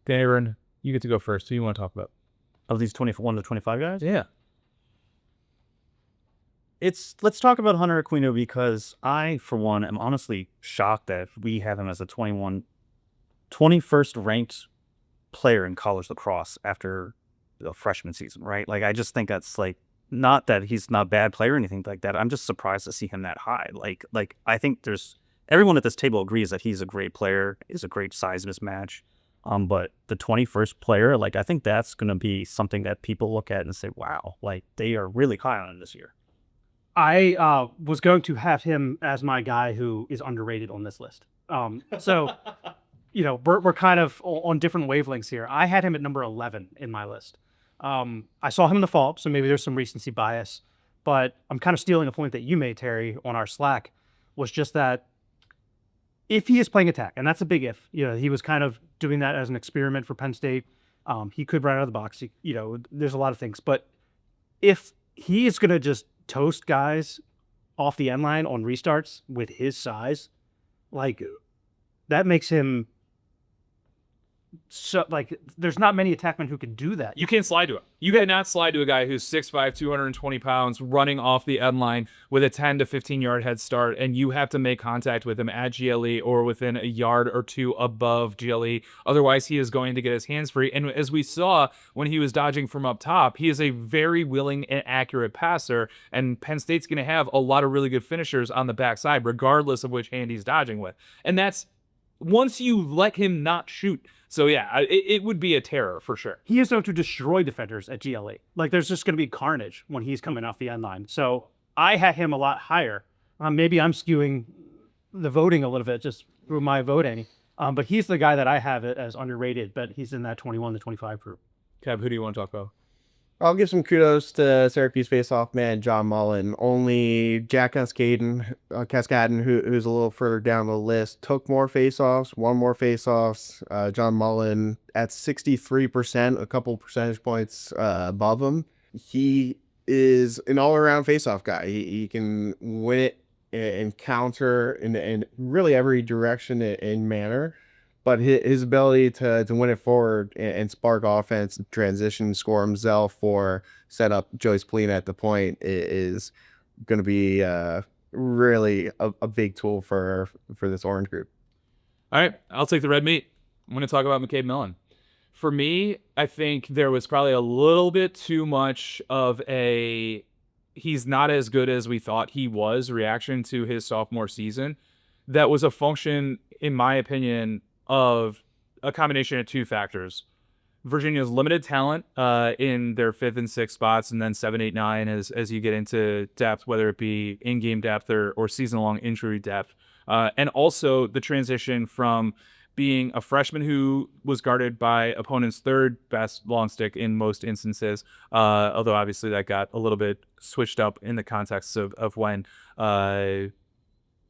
Darren, you get to go first. Who you want to talk about? Of these 21 to 25 guys? Yeah. Let's talk about Hunter Aquino, because I, for one, am honestly shocked that we have him as a 21st ranked player in college lacrosse after the freshman season, right? Like, I just think that's like, not that he's not a bad player or anything like that. I'm just surprised to see him that high. Like I think everyone at this table agrees that he's a great player, is a great size mismatch. But the 21st player, like, I think that's going to be something that people look at and say, wow, like, they are really high on him this year. I was going to have him as my guy who is underrated on this list. So, we're kind of on different wavelengths here. I had him at number 11 in my list. I saw him in the fall, so maybe there's some recency bias, but I'm kind of stealing a point that you made, Terry, on our Slack, was just that if he is playing attack, and that's a big if, he was kind of doing that as an experiment for Penn State. He could run out of the box. There's a lot of things, but if he is going to just toast guys off the end line on restarts with his size, like, that makes him so, like, there's not many attackmen who can do that. You can't slide to him. You cannot slide to a guy who's 6'5", 220 pounds, running off the end line with a 10 to 15-yard head start, and you have to make contact with him at GLE or within a yard or two above GLE. Otherwise, he is going to get his hands free. And as we saw when he was dodging from up top, he is a very willing and accurate passer, and Penn State's going to have a lot of really good finishers on the backside, regardless of which hand he's dodging with. And that's once you let him not shoot. So, yeah, it would be a terror for sure. He is known to destroy defenders at GLE. Like, there's just going to be carnage when he's coming off the end line. So I had him a lot higher. Maybe I'm skewing the voting a little bit just through my voting. But he's the guy that I have it as underrated, but he's in that 21 to 25 group. Kev, who do you want to talk about? I'll give some kudos to Syracuse faceoff man John Mullen. Only Jack Cascadin, who's a little further down the list, took more faceoffs, won more faceoffs. John Mullen at 63%, a couple percentage points above him. He is an all-around faceoff guy. He can win it and counter in really every direction and manner. But his ability to win it forward and spark offense, transition, score himself, or set up Joyce Polina at the point is going to be really a big tool for this Orange group. All right, I'll take the red meat. I'm going to talk about McCabe Millen. For me, I think there was probably a little bit too much of a he's not as good as we thought he was reaction to his sophomore season. That was a function, in my opinion, of a combination of two factors. Virginia's limited talent in their 5th and 6th spots, and then 7, 8, 9 as you get into depth, whether it be in-game depth or season-long injury depth. And also the transition from being a freshman who was guarded by opponent's 3rd best long stick in most instances, although obviously that got a little bit switched up in the context of when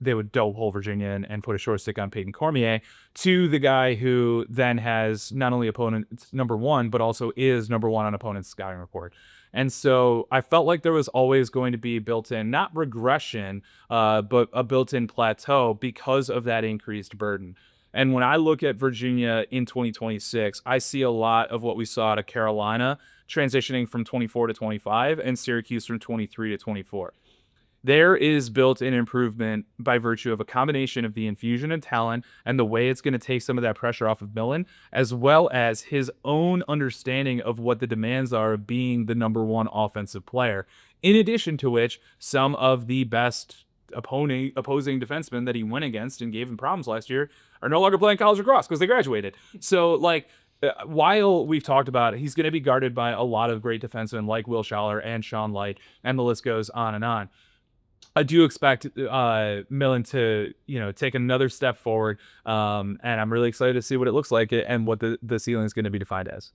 they would double hole Virginia and put a short stick on Peyton Cormier, to the guy who then has not only opponent number 1, but also is number 1 on opponent's scouting report. And so I felt like there was always going to be built-in, not regression, but a built-in plateau because of that increased burden. And when I look at Virginia in 2026, I see a lot of what we saw out of Carolina transitioning from 24 to 25 and Syracuse from 23 to 24. There is built-in improvement by virtue of a combination of the infusion of talent and the way it's going to take some of that pressure off of Millen, as well as his own understanding of what the demands are of being the number 1 offensive player. In addition to which, some of the best opposing defensemen that he went against and gave him problems last year are no longer playing college lacrosse because they graduated. So, like, while we've talked about it, he's going to be guarded by a lot of great defensemen like Will Schaller and Sean Light, and the list goes on and on. I do expect Millen to, take another step forward, and I'm really excited to see what it looks like and what the ceiling is going to be defined as.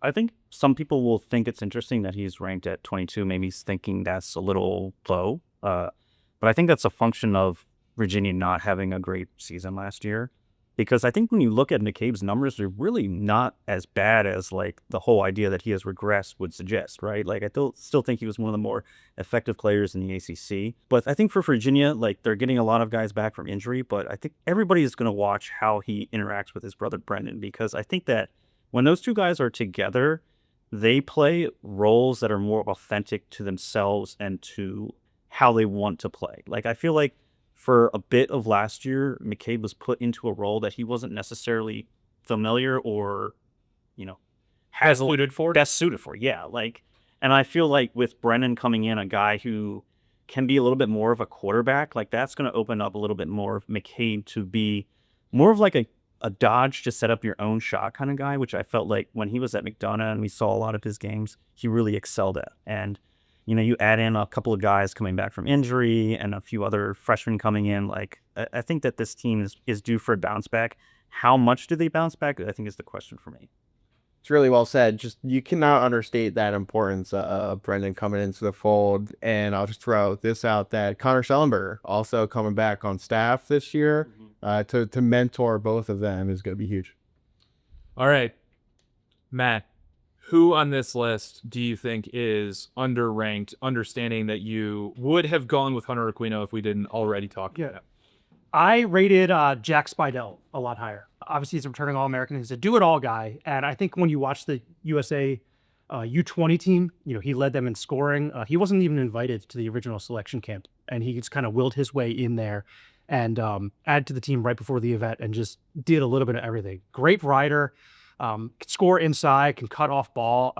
I think some people will think it's interesting that he's ranked at 22. Maybe he's thinking that's a little low, but I think that's a function of Virginia not having a great season last year. because I think when you look at McCabe's numbers, they're really not as bad as like the whole idea that he has regressed would suggest, right? Like I still think he was one of the more effective players in the ACC. But I think for Virginia, like they're getting a lot of guys back from injury, but I think everybody is going to watch how he interacts with his brother Brendan, because I think that when those two guys are together, they play roles that are more authentic to themselves and to how they want to play. Like I feel like for a bit of last year, McCabe was put into a role that he wasn't necessarily familiar or, Has suited for. best suited for. Yeah, like, and I feel like with Brennan coming in, a guy who can be a little bit more of a quarterback, like that's going to open up a little bit more of McCabe to be more of like a dodge to set up your own shot kind of guy, which I felt like when he was at McDonough and we saw a lot of his games, he really excelled at. And you add in a couple of guys coming back from injury and a few other freshmen coming in. Like, I think that this team is due for a bounce back. How much do they bounce back? I think is the question for me. It's really well said. Just you cannot understate that importance of Brendan coming into the fold. And I'll just throw this out that Connor Schellenberger also coming back on staff this year to mentor both of them is going to be huge. All right, Matt, who on this list do you think is underranked, understanding that you would have gone with Hunter Aquino if we didn't already talk about it? I rated Jack Spidell a lot higher. Obviously, he's a returning All-American. He's a do-it-all guy. And I think when you watch the USA U20 team, he led them in scoring. He wasn't even invited to the original selection camp. And he just kind of willed his way in there and added to the team right before the event and just did a little bit of everything. Great rider. Can score inside, can cut off ball.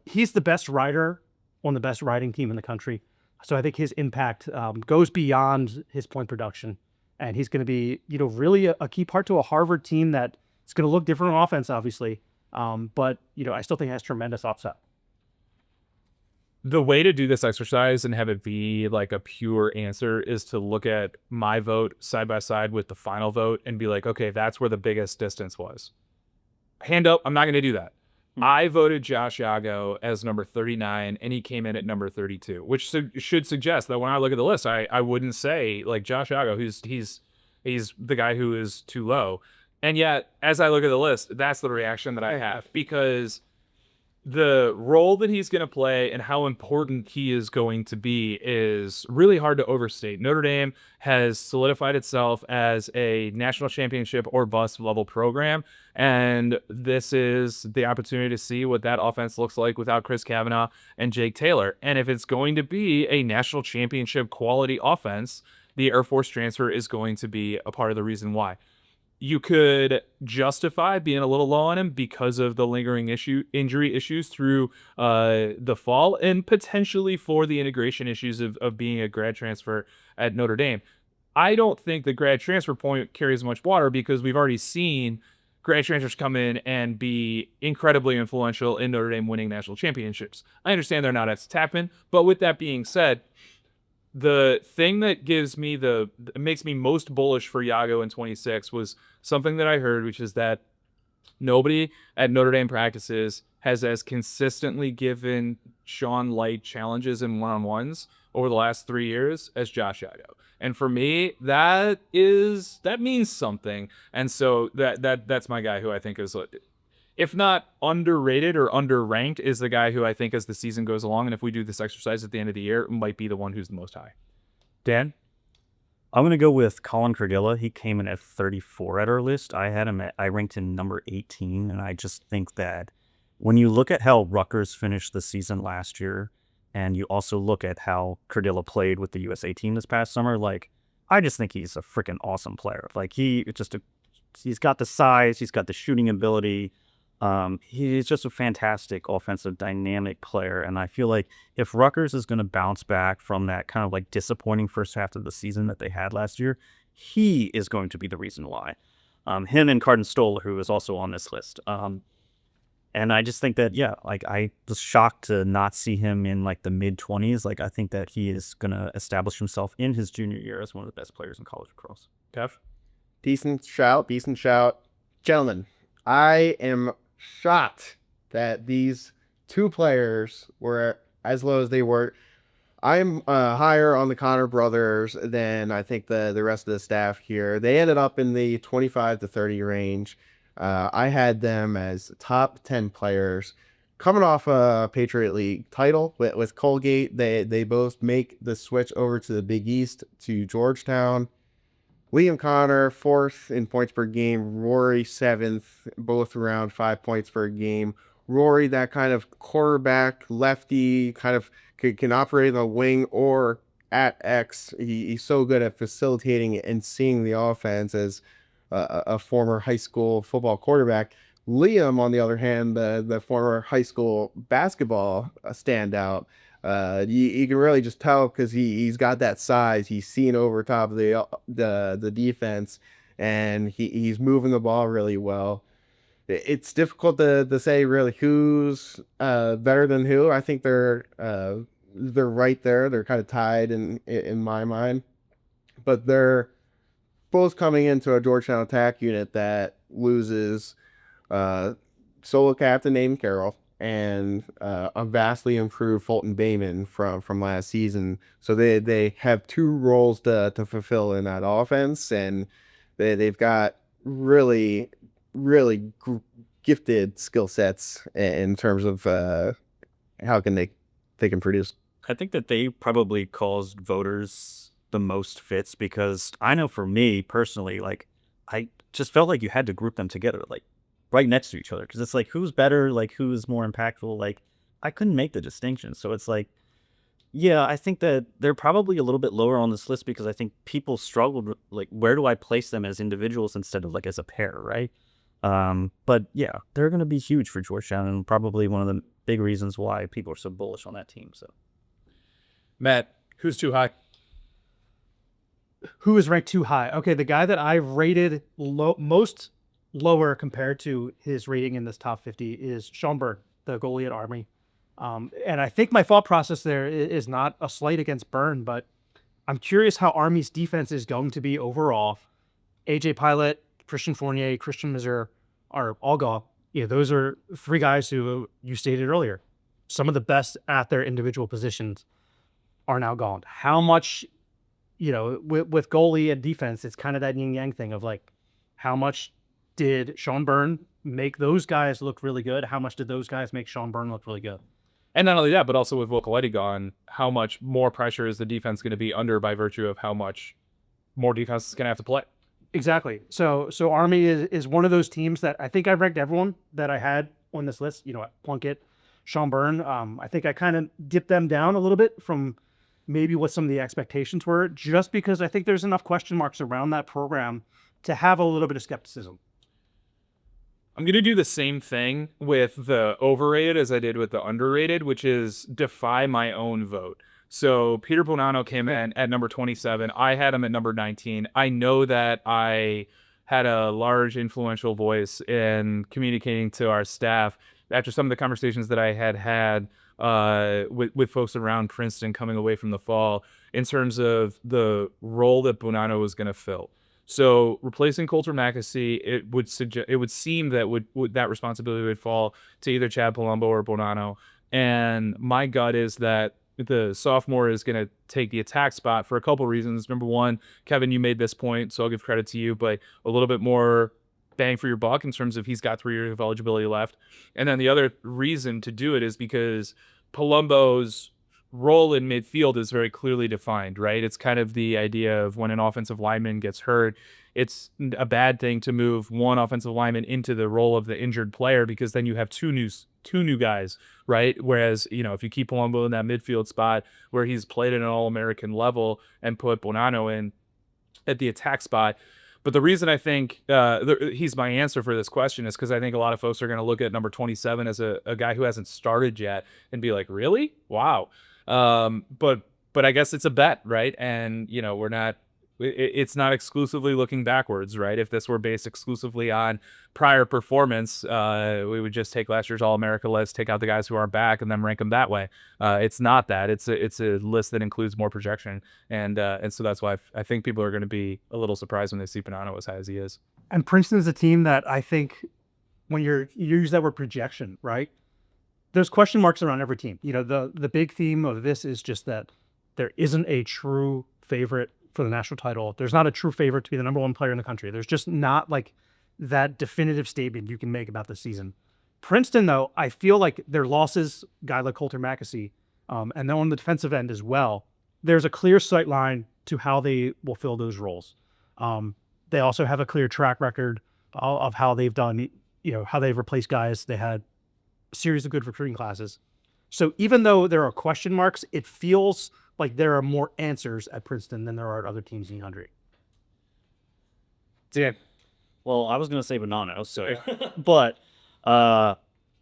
He's the best rider on the best riding team in the country. So I think his impact goes beyond his point production. And he's going to be, really a key part to a Harvard team that is going to look different on offense, obviously. But I still think it has tremendous upside. The way to do this exercise and have it be like a pure answer is to look at my vote side by side with the final vote and be like, okay, that's where the biggest distance was. Hand up, I'm not going to do that. I voted Josh Yago as number 39, and he came in at number 32, which should suggest that when I look at the list, I wouldn't say like Josh Yago, he's the guy who is too low. And yet, as I look at the list, that's the reaction that I have, because the role that he's going to play and how important he is going to be is really hard to overstate. Notre Dame has solidified itself as a national championship or bust level program, and this is the opportunity to see what that offense looks like without Chris Kavanaugh and Jake Taylor. And if it's going to be a national championship quality offense, the Air Force transfer is going to be a part of the reason why. You could justify being a little low on him because of the lingering injury issues through the fall, and potentially for the integration issues of being a grad transfer at Notre Dame. I don't think the grad transfer point carries much water, because we've already seen grad transfers come in and be incredibly influential in Notre Dame winning national championships. I understand they're not at Tappan, but with that being said, the thing that makes me most bullish for Yago in 26 was something that I heard, which is that nobody at Notre Dame practices has as consistently given Sean Light challenges in one-on-ones over the last 3 years as Josh Yago. And for me, that means something. And so that's my guy who I think is, if not underrated or underranked, is the guy who I think as the season goes along, and if we do this exercise at the end of the year, might be the one who's the most high. Dan? I'm going to go with Colin Cardilla. He came in at 34 at our list. I ranked him number 18, and I just think that when you look at how Rutgers finished the season last year, and you also look at how Cardilla played with the USA team this past summer, like, I just think he's a freaking awesome player. Like, he's got the size, he's got the shooting ability. He's just a fantastic offensive dynamic player, and I feel like if Rutgers is going to bounce back from that kind of like disappointing first half of the season that they had last year, he is going to be the reason why. Him and Carden Stoller, who is also on this list. And I just think that, I was shocked to not see him in like the mid-20s. Like, I think that he is going to establish himself in his junior year as one of the best players in college lacrosse. Kev? Decent shout. Gentlemen, I am shocked that these two players were as low as they were. I'm higher on the Connor brothers than I think the rest of the staff here. They ended up in the 25 to 30 range. I had them as top 10 players coming off a Patriot League title with Colgate. They both make the switch over to the Big East to Georgetown. Liam Connor, fourth in points per game. Rory, seventh, both around 5 points per game. Rory, that kind of quarterback, lefty, kind of can operate on the wing or at X. He's so good at facilitating and seeing the offense as a former high school football quarterback. Liam, on the other hand, the former high school basketball standout, you can really just tell because he's got that size. He's seen over top of the defense, and he's moving the ball really well. It's difficult to say really who's better than who. I think they're right there. They're kind of tied in my mind, but they're both coming into a Georgetown attack unit that loses solo captain Aiden Carroll and a vastly improved Fulton Bayman from last season. So they have two roles to fulfill in that offense, and they've got really gifted skill sets in terms of how can they can produce. I think that they probably caused voters the most fits because I know for me personally, like I just felt like you had to group them together, like right next to each other, because it's like who's better, like who's more impactful. Like I couldn't make the distinction, so it's like, yeah, I think that they're probably a little bit lower on this list because I think people struggled with, like, where do I place them as individuals instead of like as a pair, right? But yeah, they're going to be huge for Georgetown and probably one of the big reasons why people are so bullish on that team. So, Matt, who's too high? Who is ranked too high? Okay, the guy that I rated most lower compared to his rating in this top 50 is Sean Byrne, the goalie at Army. And I think my thought process there is not a slight against Byrne, but I'm curious how Army's defense is going to be overall. AJ Pilot, Christian Fournier, Christian Mazur are all gone. Yeah, those are three guys who you stated earlier. Some of the best at their individual positions are now gone. How much, with goalie and defense, it's kind of that yin yang thing of like, how much did Sean Byrne make those guys look really good? How much did those guys make Sean Byrne look really good? And not only that, but also with Vokoletti gone, how much more pressure is the defense going to be under by virtue of how much more defense is going to have to play? Exactly. So Army is one of those teams that I think I ranked everyone that I had on this list, Plunkett, Sean Byrne. I think I kind of dipped them down a little bit from maybe what some of the expectations were, just because I think there's enough question marks around that program to have a little bit of skepticism. I'm going to do the same thing with the overrated as I did with the underrated, which is defy my own vote. So Peter Bonanno came in at number 27. I had him at number 19. I know that I had a large influential voice in communicating to our staff after some of the conversations that I had with folks around Princeton coming away from the fall in terms of the role that Bonanno was going to fill. So replacing Coulter Mackesy, it would seem that that responsibility would fall to either Chad Palumbo or Bonanno. And my gut is that the sophomore is going to take the attack spot for a couple reasons. Number one, Kevin, you made this point, so I'll give credit to you, but a little bit more bang for your buck in terms of he's got 3 years of eligibility left. And then the other reason to do it is because Palumbo's role in midfield is very clearly defined, right? It's kind of the idea of when an offensive lineman gets hurt, it's a bad thing to move one offensive lineman into the role of the injured player because then you have two new guys, right? Whereas, if you keep Palumbo in that midfield spot where he's played at an All-American level and put Bonanno in at the attack spot. But the reason I think he's my answer for this question is because I think a lot of folks are going to look at number 27 as a guy who hasn't started yet and be like, really? Wow. But I guess it's a bet, right? And, it's not exclusively looking backwards, right? If this were based exclusively on prior performance, we would just take last year's All-America list, take out the guys who aren't back, and then rank them that way. It's not that. It's a list that includes more projection, and so that's why I think people are going to be a little surprised when they see Bonanno as high as he is. And Princeton is a team that I think when you use that word projection, right? There's question marks around every team. The big theme of this is just that there isn't a true favorite for the national title. There's not a true favorite to be the number one player in the country. There's just not like that definitive statement you can make about the season. Princeton, though, I feel like their losses, guy like Coulter Mackesy, and then on the defensive end as well, there's a clear sight line to how they will fill those roles. They also have a clear track record of how they've done, how they've replaced guys. They had a series of good recruiting classes. So even though there are question marks, it feels like there are more answers at Princeton than there are at other teams in the country. Dan. Well, I was going to say Bonanno, so but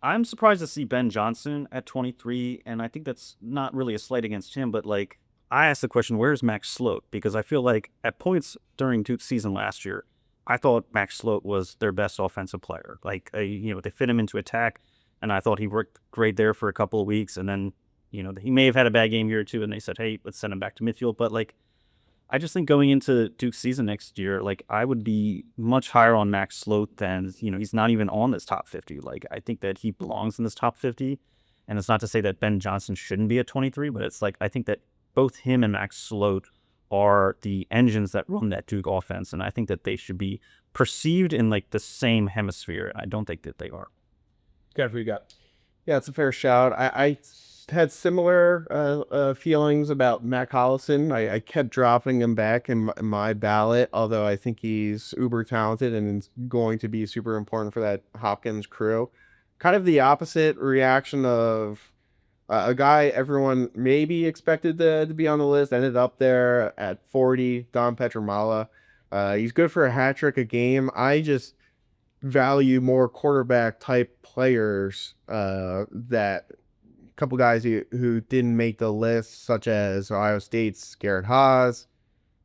I'm surprised to see Ben Johnson at 23, and I think that's not really a slight against him, but like I asked the question, where's Max Sloat? Because I feel like at points during season last year, I thought Max Sloat was their best offensive player. Like, they fit him into attack, and I thought he worked great there for a couple of weeks, and then, he may have had a bad game here or two, and they said, hey, let's send him back to midfield. But, like, I just think going into Duke's season next year, like, I would be much higher on Max Sloat than, he's not even on this top 50. Like, I think that he belongs in this top 50, and it's not to say that Ben Johnson shouldn't be at 23, but it's like, I think that both him and Max Sloat are the engines that run that Duke offense, and I think that they should be perceived in like the same hemisphere. I don't think that they are. Got you got. Yeah, it's a fair shout. I had similar feelings about Matt Collison. I kept dropping him back in my ballot, although I think he's uber talented and is going to be super important for that Hopkins crew. Kind of the opposite reaction of a guy everyone maybe expected to be on the list, ended up there at 40, Don Petramala. He's good for a hat trick a game. I just value more quarterback type players, that a couple guys who didn't make the list, such as Ohio State's Garrett Haas,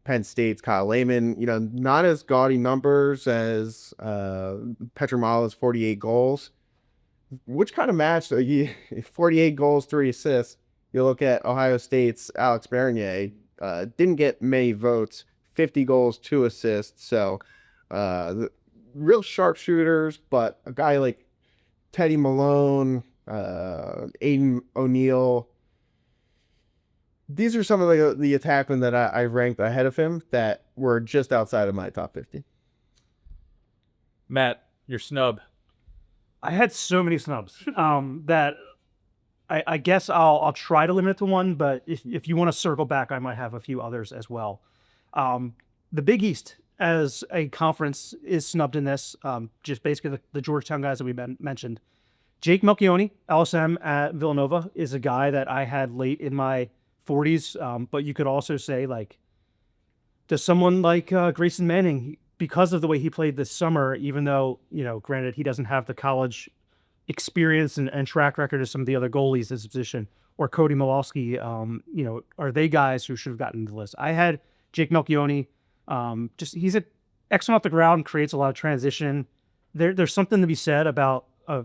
Penn State's Kyle Lehman. Not as gaudy numbers as Petramala's 48 goals, which kind of matched 48 goals, 3 assists. You look at Ohio State's Alex Bernier, didn't get many votes, 50 goals, 2 assists. So real sharpshooters, but a guy like Teddy Malone, Aiden O'Neill, these are some of the attackmen that I ranked ahead of him that were just outside of my top 50. Matt, your snub. I had so many snubs that I guess I'll try to limit it to one, but if you want to circle back, I might have a few others as well. The Big East as a conference is snubbed in this, just basically the Georgetown guys that we mentioned. Jake Melchione, LSM at Villanova, is a guy that I had late in my 40s, but you could also say, like, does someone like Grayson Manning, because of the way he played this summer, even though, granted, he doesn't have the college experience and track record of some of the other goalies in this position, or Cody Mawalski, are they guys who should have gotten into the list? I had Jake Melchione. He's excellent off the ground, creates a lot of transition. There's something to be said about a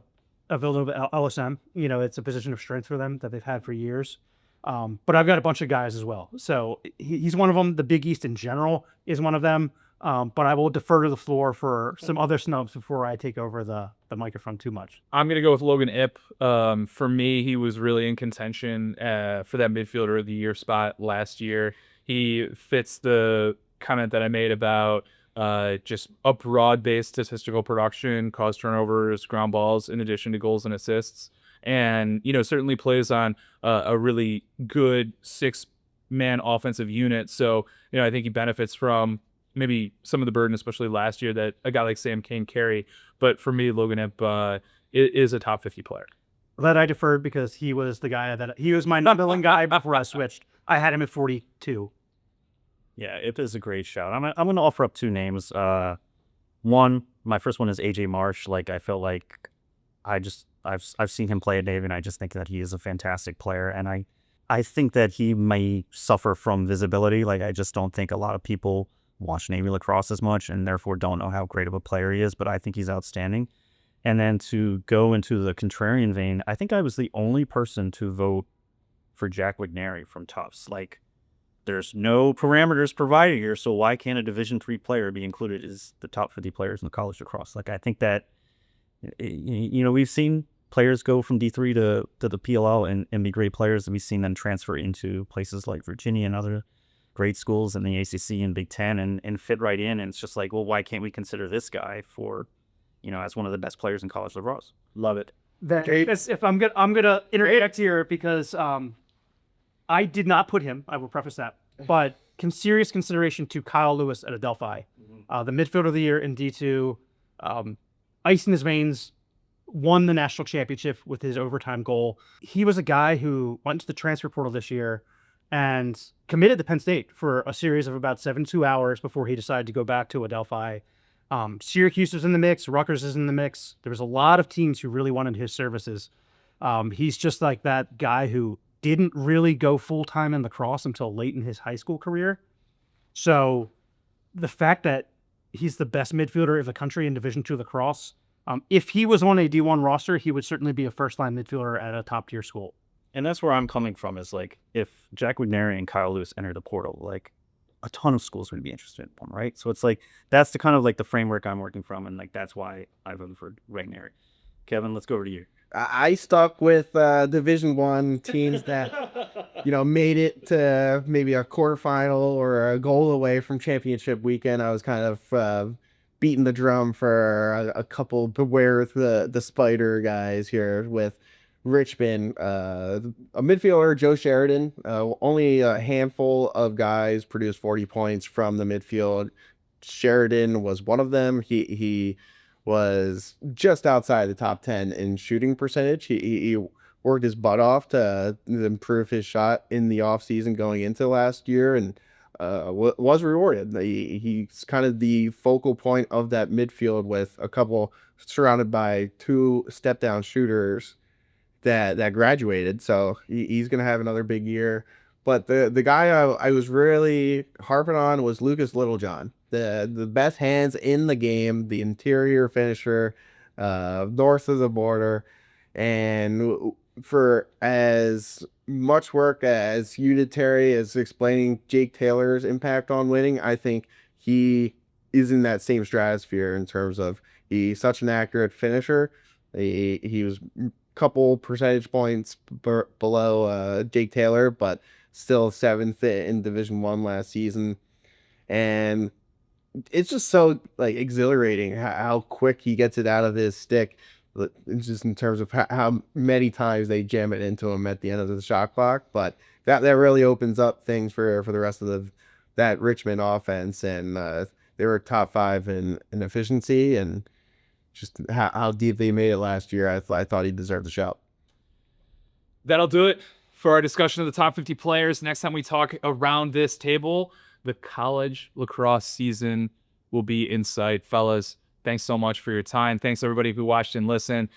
Villanova LSM. It's a position of strength for them that they've had for years. But I've got a bunch of guys as well. So he's one of them. The Big East in general is one of them. But I will defer to the floor for some other snubs before I take over the microphone too much. I'm going to go with Logan Ipp. For me, he was really in contention for that midfielder of the year spot last year. He fits the comment that I made about just a broad-based statistical production, cause turnovers, ground balls, in addition to goals and assists. And, certainly plays on a really good 6-man offensive unit. So, I think he benefits from maybe some of the burden, especially last year, that a guy like Sam Kane carry. But for me, Logan Ipp is a top 50 player. That I deferred because he was the guy he was my number one guy before I switched. I had him at 42. Yeah, Ipp is a great shout. I'm going to offer up 2 names. One, my first one is AJ Marsh. Like, I feel like I've seen him play at Navy, and I just think that he is a fantastic player. And I think that he may suffer from visibility. Like, I just don't think a lot of people watch Navy lacrosse as much and therefore don't know how great of a player he is, but I think he's outstanding. And then to go into the contrarian vein, I think I was the only person to vote for Jack Wigneri from Tufts. Like, there's no parameters provided here, so why can't a Division III player be included as the top 50 players in the college lacrosse? Like, I think that, we've seen players go from D3 to the PLL and be great players, and we've seen them transfer into places like Virginia and other great schools in the ACC and Big Ten and fit right in. And it's just like, well, why can't we consider this guy for, as one of the best players in college lacrosse? Love it. If I'm gonna interject here because I did not put him. I will preface that, but serious consideration to Kyle Lewis at Adelphi, the midfielder of the year in D2, ice in his veins, won the national championship with his overtime goal. He was a guy who went to the transfer portal this year and committed to Penn State for a series of about 72 hours before he decided to go back to Adelphi. Syracuse was in the mix. Rutgers is in the mix. There was a lot of teams who really wanted his services. He's just like that guy who didn't really go full-time in lacrosse until late in his high school career. So the fact that he's the best midfielder of the country in Division II lacrosse, if he was on a D1 roster, he would certainly be a first-line midfielder at a top-tier school. And that's where I'm coming from, is like, if Jack Wigneri and Kyle Lewis enter the portal, like, a ton of schools would be interested in them, right? So it's like, that's the kind of like the framework I'm working from, and like that's why I voted for Wigneri. Kevin, let's go over to you. I stuck with Division I teams that made it to maybe a quarterfinal or a goal away from championship weekend. I was kind of beating the drum for a couple beware the spider guys here with Richmond. A midfielder, Joe Sheridan. Only a handful of guys produced 40 points from the midfield. Sheridan was one of them. He was just outside the top 10 in shooting percentage. He worked his butt off to improve his shot in the offseason going into last year, and was rewarded. He's kind of the focal point of that midfield, with a couple surrounded by 2 step-down shooters that graduated. So he's going to have another big year. But the guy I was really harping on was Lucas Littlejohn. The best hands in the game, the interior finisher, north of the border. And for as much work as you did, Terry, as explaining Jake Taylor's impact on winning, I think he is in that same stratosphere in terms of he's such an accurate finisher. He was a couple percentage points below Jake Taylor, but still 7th in Division I last season. And it's just so like exhilarating how quick he gets it out of his stick. It's just in terms of how many times they jam it into him at the end of the shot clock. But that really opens up things for the rest of that Richmond offense. And they were top 5 in efficiency, and just how deep they made it last year. I thought he deserved the shout. That'll do it for our discussion of the top 50 players. Next time we talk around this table, the college lacrosse season will be in sight. Fellas, thanks so much for your time. Thanks everybody who watched and listened.